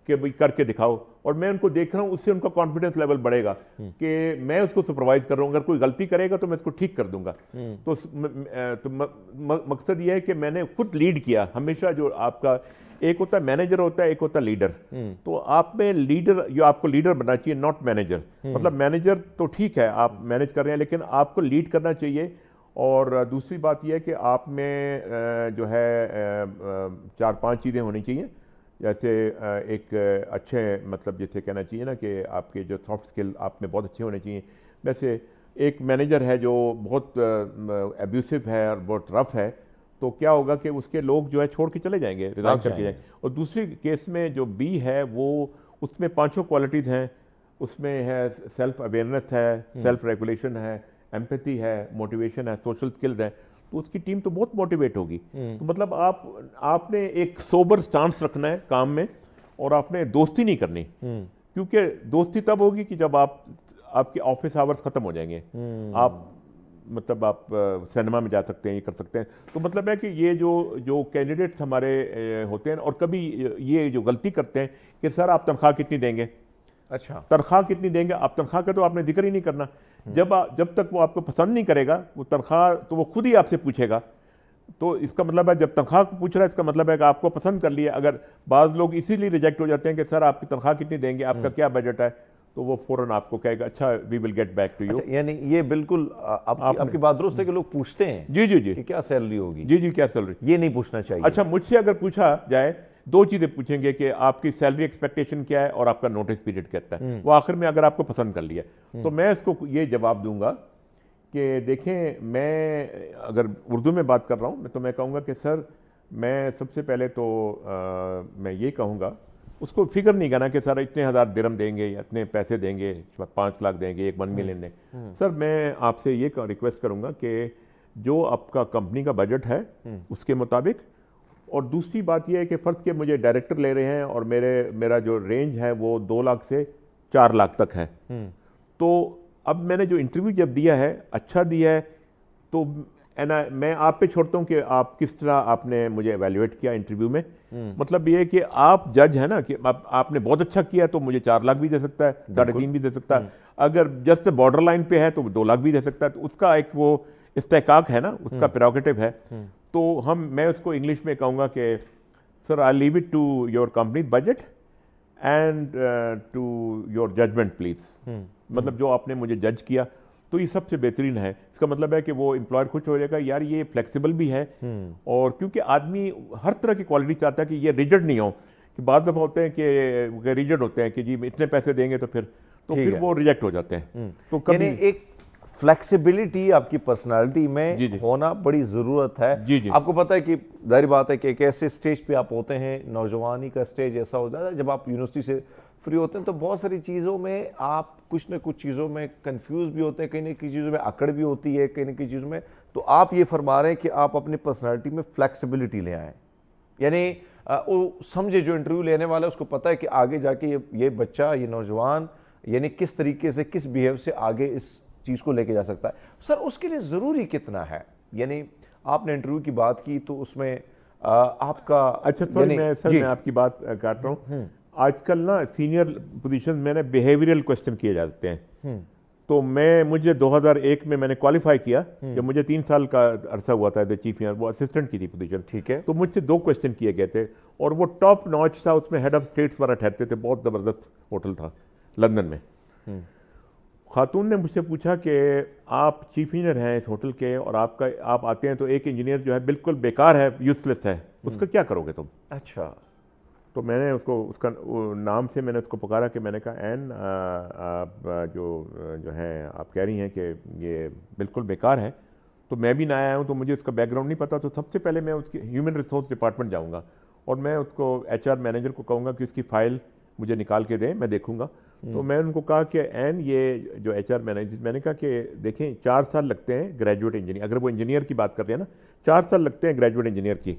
کہ بھائی کر کے دکھاؤ, اور میں ان کو دیکھ رہا ہوں, اس سے ان کا کانفیڈنس لیول بڑھے گا کہ میں اس کو سپروائز کر رہا ہوں, اگر کوئی غلطی کرے گا تو میں اس کو ٹھیک کر دوں گا. تو مقصد یہ ہے کہ میں نے خود لیڈ کیا. ہمیشہ جو آپ کا ایک ہوتا ہے مینیجر ہوتا ہے, ایک ہوتا ہے لیڈر. تو آپ میں لیڈر, جو آپ کو لیڈر بننا چاہیے, ناٹ مینیجر. مطلب مینیجر تو ٹھیک ہے آپ مینیج کر رہے ہیں, لیکن آپ کو لیڈ کرنا چاہیے. اور دوسری بات یہ ہے کہ آپ میں جو ہے 4-5 چیزیں ہونی چاہیے. جیسے ایک اچھے مطلب جیسے کہنا چاہیے نا کہ آپ کے جو سافٹ اسکل آپ میں بہت اچھے ہونے چاہیے. ویسے ایک مینیجر ہے جو بہت ایبیوسو ہے اور بہت رف ہے, تو کیا ہوگا کہ اس کے لوگ جو ہے چھوڑ کے چلے جائیں گے, ریزائن کر کے جائیں گے. اور دوسری کیس میں جو بی ہے وہ اس میں 5 کوالٹیز ہیں. اس میں ہے سیلف اویئرنیس ہے, سیلف ریگولیشن ہے, ایمپیتھی ہے, موٹیویشن ہے, سوشل اسکلز ہیں. تو اس کی ٹیم تو بہت موٹیویٹ ہوگی. تو مطلب آپ نے ایک سوبر سٹانس رکھنا ہے کام میں, اور آپ نے دوستی نہیں کرنی, کیونکہ دوستی تب ہوگی کہ جب آپ کے آفس آورز ختم ہو جائیں گے. آپ مطلب آپ سینما میں جا سکتے ہیں, یہ کر سکتے ہیں. تو مطلب ہے کہ یہ جو کینڈیڈیٹس ہمارے ہوتے ہیں, اور کبھی یہ جو غلطی کرتے ہیں کہ سر آپ تنخواہ کتنی دیں گے. اچھا, تنخواہ کتنی دیں گے, آپ تنخواہ کا تو آپ نے ذکر ہی نہیں کرنا. جب تک وہ آپ کو پسند نہیں کرے گا وہ تنخواہ, تو وہ خود ہی آپ سے پوچھے گا. تو اس کا مطلب ہے جب تنخواہ پوچھ رہا ہے, اس کا مطلب ہے کہ آپ کو پسند کر لیا. اگر بعض لوگ اسی لیے ریجیکٹ ہو جاتے ہیں کہ سر آپ کی تنخواہ کتنی دیں گے, آپ کا کیا بجٹ ہے, تو وہ فوراً آپ کو کہے گا اچھا we will get back to you. یعنی یہ بالکل آپ کی بات درست ہے کہ لوگ پوچھتے ہیں جی جی جی کہ کیا سیلری ہوگی. جی جی کیا سیلری, یہ نہیں پوچھنا چاہیے. اچھا مجھ سے اگر پوچھا جائے 2 چیزیں پوچھیں گے کہ آپ کی سیلری ایکسپیکٹیشن کیا ہے اور آپ کا نوٹس پیریڈ کہتا ہے. وہ آخر میں اگر آپ کو پسند کر لیا, تو میں اس کو یہ جواب دوں گا کہ دیکھیں, میں اگر اردو میں بات کر رہا ہوں تو میں کہوں گا کہ سر میں سب سے پہلے تو میں یہ کہوں گا, اس کو فکر نہیں کرنا کہ سر اتنے 1000 درہم دیں گے یا اتنے پیسے دیں گے, 5 لاکھ دیں گے, 1 ملین دیں. سر میں آپ سے یہ ریکویسٹ کروں گا کہ جو آپ کا کمپنی کا بجٹ ہے اس کے مطابق. اور دوسری بات یہ ہے کہ فرض کہ مجھے ڈائریکٹر لے رہے ہیں اور میرا جو رینج ہے وہ 2 لاکھ سے 4 لاکھ تک ہے. تو اب میں نے جو انٹرویو جب دیا ہے اچھا دیا ہے, تو میں آپ پہ چھوڑتا ہوں کہ آپ کس طرح آپ نے مجھے ایویلیویٹ کیا انٹرویو میں. مطلب یہ ہے کہ آپ جج ہیں نا, کہ آپ نے بہت اچھا کیا تو مجھے 4 لاکھ بھی دے سکتا ہے, 3.5 بھی دے سکتا ہے. اگر جسٹ بارڈر لائن پہ ہے تو 2 لاکھ بھی دے سکتا ہے. تو اس کا ایک وہ استحقاق ہے نا, اس کا پریروگیٹو ہے. تو میں اس کو انگلش میں کہوں گا کہ sir I leave it to your companies budget and to your judgment please. مطلب جو آپ نے مجھے جج کیا تو یہ سب سے بہترین ہے. اس کا مطلب ہے کہ وہ امپلائر خوش ہو جائے گا, یار یہ فلیکسیبل بھی ہے. اور کیونکہ آدمی ہر طرح کی کوالٹی چاہتا ہے کہ یہ ریجڈ نہیں ہو, کہ بعض دفعہ ہوتے ہیں کہ ریجڈ ہوتے ہیں کہ جی اتنے پیسے دیں گے تو پھر وہ ریجیکٹ ہو جاتے ہیں. تو یعنی ایک فلیکسیبلٹی آپ کی پرسنالٹی میں ہونا بڑی ضرورت ہے. آپ کو پتہ ہے کہ ظاہر بات ہے کہ ایک ایسے سٹیج پہ آپ ہوتے ہیں, نوجوانی کا سٹیج ایسا ہو جاتا ہے جب آپ یونیورسٹی سے فری ہوتے ہیں, تو بہت ساری چیزوں میں آپ کچھ نہ کچھ چیزوں میں کنفیوز بھی ہوتے ہیں, کہیں نہ کہیں چیزوں میں اکڑ بھی ہوتی ہے, کہیں نہ کہیں چیزوں میں. تو آپ یہ فرما رہے ہیں کہ آپ اپنی پرسنالٹی میں فلیکسیبلٹی لے آئیں. یعنی وہ سمجھے جو انٹرویو لینے والا ہے اس کو پتہ ہے کہ آگے جا کے یہ بچہ, یہ نوجوان یعنی کس طریقے سے, کس بیہیو سے آگے اس چیز کو لے کے جا سکتا ہے. سر اس کے لیے ضروری کتنا ہے؟ یعنی آپ نے انٹرویو کی بات کی تو اس میں آپ کا اچھا سوری میں آپ کی بات کاٹ رہا ہوں. آج کل نا سینئر پوزیشن میں نے بیہیویئرل کوسچن کیے جاتے ہیں. تو مجھے 2001 میں نے کوالیفائی کیا، جب مجھے 3 سال کا عرصہ ہوا تھا ایز اے چیف انجینئر، وہ اسسٹنٹ کی تھی پوزیشن. ٹھیک ہے. تو مجھ سے 2 کویشچن کیے گئے تھے اور وہ ٹاپ ناچ تھا، اس میں ہیڈ آف اسٹیٹس وغیرہ ٹھہرتے تھے، بہت زبردست ہوٹل تھا لندن میں. خاتون نے مجھ سے پوچھا کہ آپ چیف انجینئر ہیں اس ہوٹل کے اور آپ آتے ہیں تو ایک انجینئر جو ہے بالکل بیکار ہے، یوز لیس ہے، اس کا کیا کرو گے تم؟ اچھا. تو میں نے اس کا نام سے میں نے اس کو پکارا کہ میں نے کہا این آپ جو ہیں آپ کہہ رہی ہیں کہ یہ بالکل بیکار ہے، تو میں بھی نہ آیا ہوں تو مجھے اس کا بیک گراؤنڈ نہیں پتا، تو سب سے پہلے میں اس کی ہیومن ریسورس ڈپارٹمنٹ جاؤں گا اور میں اس کو ایچ آر مینیجر کو کہوں گا کہ اس کی فائل مجھے نکال کے دیں، میں دیکھوں گا. تو میں ان کو کہا کہ این یہ جو ایچ آر مینیجر، میں نے کہا کہ دیکھیں 4 سال لگتے ہیں گریجویٹ انجینئر، اگر وہ انجینئر کی بات کر رہے ہیں نا 4 سال لگتے ہیں گریجویٹ انجینئر کی،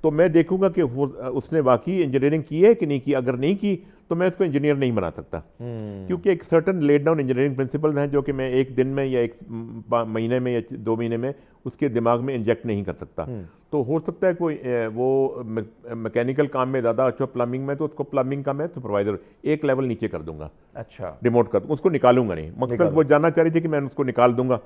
تو میں دیکھوں گا کہ اس نے واقعی انجینئرنگ کی ہے کہ نہیں کی. اگر نہیں کی تو میں اس کو انجینئر نہیں بنا سکتا، کیونکہ ایک certain laid down engineering principles ہیں جو کہ میں ایک دن میں یا ایک مہینے میں یا 2 مہینے میں اس کے دماغ میں انجیکٹ نہیں کر سکتا. تو ہو سکتا ہے کوئی وہ میکینیکل کام میں زیادہ اچھا پلمبنگ میں، تو اس کو پلمبنگ کا میں سپروائزر 1 لیول نیچے کر دوں گا. اچھا. ریموٹ کر دوں، اس کو نکالوں گا نہیں. مقصد وہ جاننا چاہ رہی تھی کہ میں اس کو نکال دوں گا.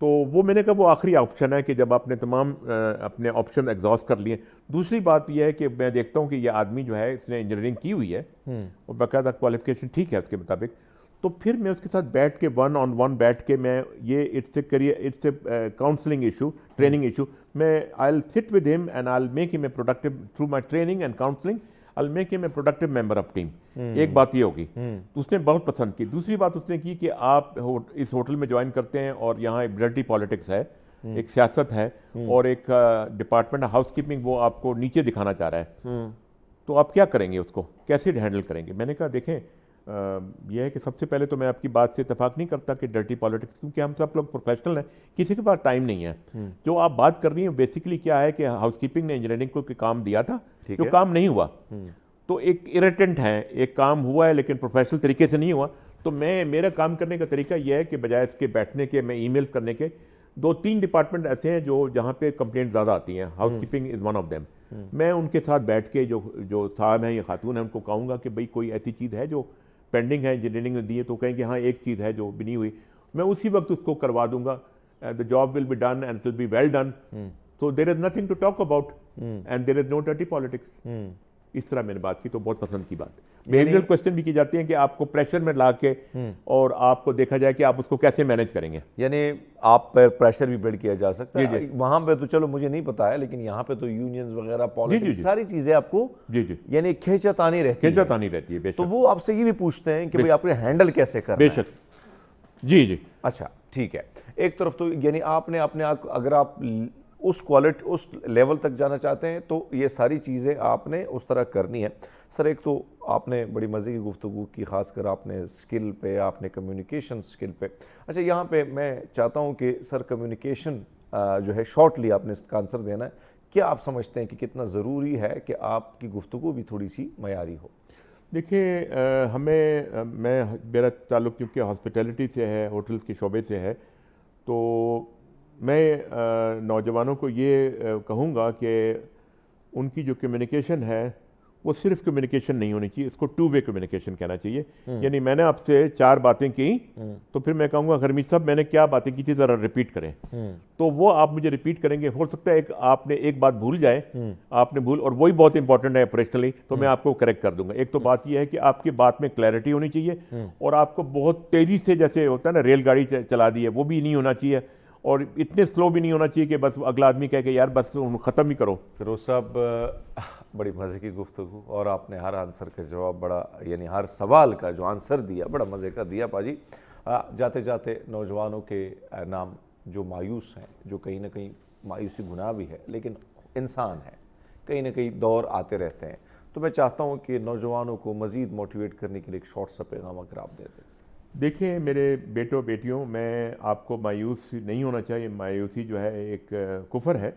تو وہ میں نے کہا وہ آخری آپشن ہے کہ جب آپ نے تمام اپنے آپشن ایگزاسٹ کر لیے. دوسری بات یہ ہے کہ میں دیکھتا ہوں کہ یہ آدمی جو ہے اس نے انجینئرنگ کی ہوئی ہے اور باقاعدہ کوالیفیکیشن ٹھیک ہے اس کے مطابق، تو پھر میں اس کے ساتھ بیٹھ کے 1 on 1 بیٹھ کے میں یہ it's a counselling issue, training issue. میں آئی ول سٹ ود ہم and I will make him a productive through my training and counselling I will make him a productive member of team. ایک بات یہ ہوگی، اس نے بہت پسند کی. دوسری بات اس نے کی کہ آپ اس ہوٹل میں جوائن کرتے ہیں اور یہاں ایک ڈرٹی پالیٹکس ہے، ایک سیاست ہے اور ایک ڈپارٹمنٹ ہاؤس کیپنگ وہ آپ کو نیچے دکھانا چاہ رہا ہے، تو آپ کیا کریں گے، اس کو کیسے ہینڈل کریں گے؟ میں نے کہا دیکھیں یہ ہے کہ سب سے پہلے تو میں آپ کی بات سے اتفاق نہیں کرتا کہ ڈرٹی پالیٹکس، کیونکہ ہم سب لوگ پروفیشنل ہیں، کسی کے پاس ٹائم نہیں ہے. جو آپ بات کر رہی ہیں بیسیکلی کیا ہے کہ ہاؤس کیپنگ نے انجینئرنگ کو کام دیا تھا جو کام نہیں ہوا، تو ایک اریٹنٹ ہے، ایک کام ہوا ہے لیکن پروفیشنل طریقے سے نہیں ہوا. تو میرا کام کرنے کا طریقہ یہ ہے کہ بجائے اس کے بیٹھنے کے میں ای میل کرنے کے 2-3 ڈپارٹمنٹ ایسے ہیں جہاں پہ کمپلینٹ زیادہ آتی ہیں، house keeping is one of them. میں ان کے ساتھ بیٹھ کے جو صاحب ہیں یا خاتون ہیں ان کو کہوں گا کہ بھئی کوئی ایسی چیز ہے جو پینڈنگ ہے انجینئرنگ نے دی ہے، تو کہیں کہ ہاں ایک چیز ہے جو بھی نہیں ہوئی، میں اسی وقت اس کو کروا دوں گا. The job will be done and will be well done, so there is nothing to talk about and there is no dirty politics. اس طرح میں نے بات کی تو بہت پسند کی بات. بیہیویئرل کوسچن بھی کی جاتی ہیں کہ آپ کو پریشر میں لا کے اور آپ کو دیکھا جائے کہ آپ اس کو کیسے مینیج کریں گے. یعنی آپ پر پریشر بھی بلڈ کیا جا سکتا ہے. وہاں پہ تو چلو مجھے نہیں پتا ہے، لیکن یہاں پہ تو یونینز وغیرہ پالیٹکس ساری چیزیں آپ کو یعنی کھینچاتانی رہتی ہے. تو وہ آپ سے یہ بھی پوچھتے ہیں کہ بھئی آپ نے ہینڈل کیسے کرنا ہے. بے شک. جی. اچھا ٹھیک ہے. ایک طرف تو یعنی آپ نے اپنے آپ، اگر آپ اس کوالٹی اس لیول تک جانا چاہتے ہیں تو یہ ساری چیزیں آپ نے اس طرح کرنی ہے. سر ایک تو آپ نے بڑی مزے کی گفتگو کی، خاص کر آپ نے اسکل پہ، آپ نے کمیونیکیشن اسکل پہ. اچھا یہاں پہ میں چاہتا ہوں کہ سر کمیونیکیشن جو ہے شارٹلی آپ نے اس کا آنسر دینا ہے. کیا آپ سمجھتے ہیں کہ کتنا ضروری ہے کہ آپ کی گفتگو بھی تھوڑی سی معیاری ہو؟ دیکھیں میرا تعلق کیونکہ ہاسپٹیلٹی سے ہے، ہوٹلز کے شعبے سے ہے، تو میں نوجوانوں کو یہ کہوں گا کہ ان کی جو کمیونیکیشن ہے وہ صرف کمیونیکیشن نہیں ہونی چاہیے، اس کو 2 وے کمیونیکیشن کہنا چاہیے. یعنی میں نے آپ سے 4 باتیں کی تو پھر میں کہوں گا غرمیت صاحب میں نے کیا باتیں کی تھی ذرا ریپیٹ کریں، تو وہ آپ مجھے ریپیٹ کریں گے. ہو سکتا ہے آپ نے ایک بات بھول جائے، آپ نے اور وہی بہت امپورٹنٹ ہے آپریشنلی، تو میں آپ کو کریکٹ کر دوں گا. ایک تو بات یہ ہے کہ آپ کی بات میں کلیئرٹی ہونی چاہیے اور آپ کو بہت تیزی سے جیسے ہوتا ہے نا ریل گاڑی چلا دی ہے وہ بھی نہیں ہونا چاہیے اور اتنے سلو بھی نہیں ہونا چاہیے کہ بس اگلا آدمی کہے کہ یار بس ختم ہی کرو. فیروز صاحب بڑی مزے کی گفتگو اور آپ نے ہر آنسر کا جواب بڑا، یعنی ہر سوال کا جو آنسر دیا بڑا مزے کا دیا پاجی. جاتے جاتے نوجوانوں کے نام جو مایوس ہیں، جو کہیں نہ کہیں مایوسی گناہ بھی ہے لیکن انسان ہے، کہیں نہ کہیں دور آتے رہتے ہیں، تو میں چاہتا ہوں کہ نوجوانوں کو مزید موٹیویٹ کرنے کے لیے ایک شارٹ سا پیغام اگر آپ دیتے. دیکھیں میرے بیٹوں بیٹیوں، میں آپ کو مایوس نہیں ہونا چاہیے. مایوسی جو ہے ایک کفر ہے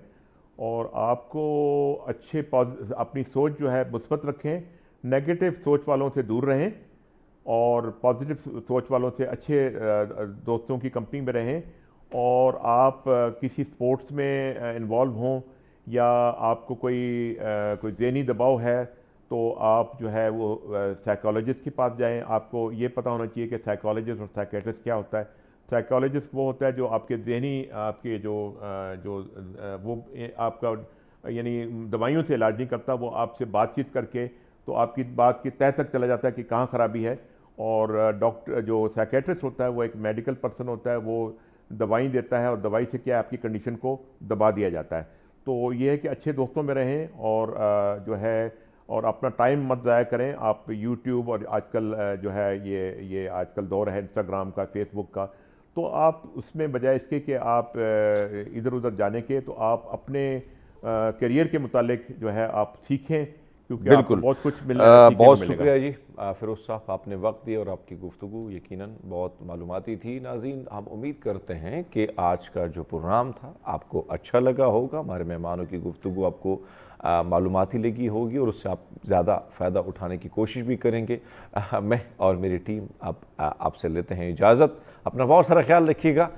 اور آپ کو اپنی سوچ جو ہے مثبت رکھیں، نیگیٹو سوچ والوں سے دور رہیں اور پازیٹیو سوچ والوں سے اچھے دوستوں کی کمپنی میں رہیں. اور آپ کسی سپورٹس میں انوالو ہوں یا آپ کو کوئی ذہنی دباؤ ہے تو آپ جو ہے وہ سائیکالوجسٹ کے پاس جائیں. آپ کو یہ پتہ ہونا چاہیے کہ سائیکالوجسٹ اور سائیکیٹرسٹ کیا ہوتا ہے. سائیکالوجسٹ وہ ہوتا ہے جو آپ کے ذہنی آپ کے جو وہ آپ کا یعنی دوائیوں سے علاج نہیں کرتا، وہ آپ سے بات چیت کر کے تو آپ کی بات کی تہہ تک چلا جاتا ہے کہ کہاں خرابی ہے. اور ڈاکٹر جو سائیکیٹرسٹ ہوتا ہے وہ ایک میڈیکل پرسن ہوتا ہے، وہ دوائی دیتا ہے اور دوائی سے کیا آپ کی کنڈیشن کو دبا دیا جاتا ہے. تو یہ ہے کہ اچھے دوستوں میں رہیں اور جو ہے اور اپنا ٹائم مت ضائع کریں. آپ یوٹیوب اور آج کل جو ہے یہ آج کل دور ہے انسٹاگرام کا، فیس بک کا، تو آپ اس میں بجائے اس کے کہ آپ ادھر ادھر جانے کے تو آپ اپنے کیریئر کے متعلق جو ہے آپ سیکھیں، کیونکہ آپ کو بالکل. بہت کچھ ملنا بہت شکریہ جی فیروز صاحب، آپ نے وقت دیا اور آپ کی گفتگو یقیناً بہت معلوماتی تھی. ناظرین، ہم امید کرتے ہیں کہ آج کا جو پروگرام تھا آپ کو اچھا لگا ہوگا. ہمارے مہمانوں کی گفتگو آپ کو معلوماتی لگی ہوگی اور اس سے آپ زیادہ فائدہ اٹھانے کی کوشش بھی کریں گے. میں اور میری ٹیم آپ سے لیتے ہیں اجازت. اپنا بہت سارا خیال رکھیے گا.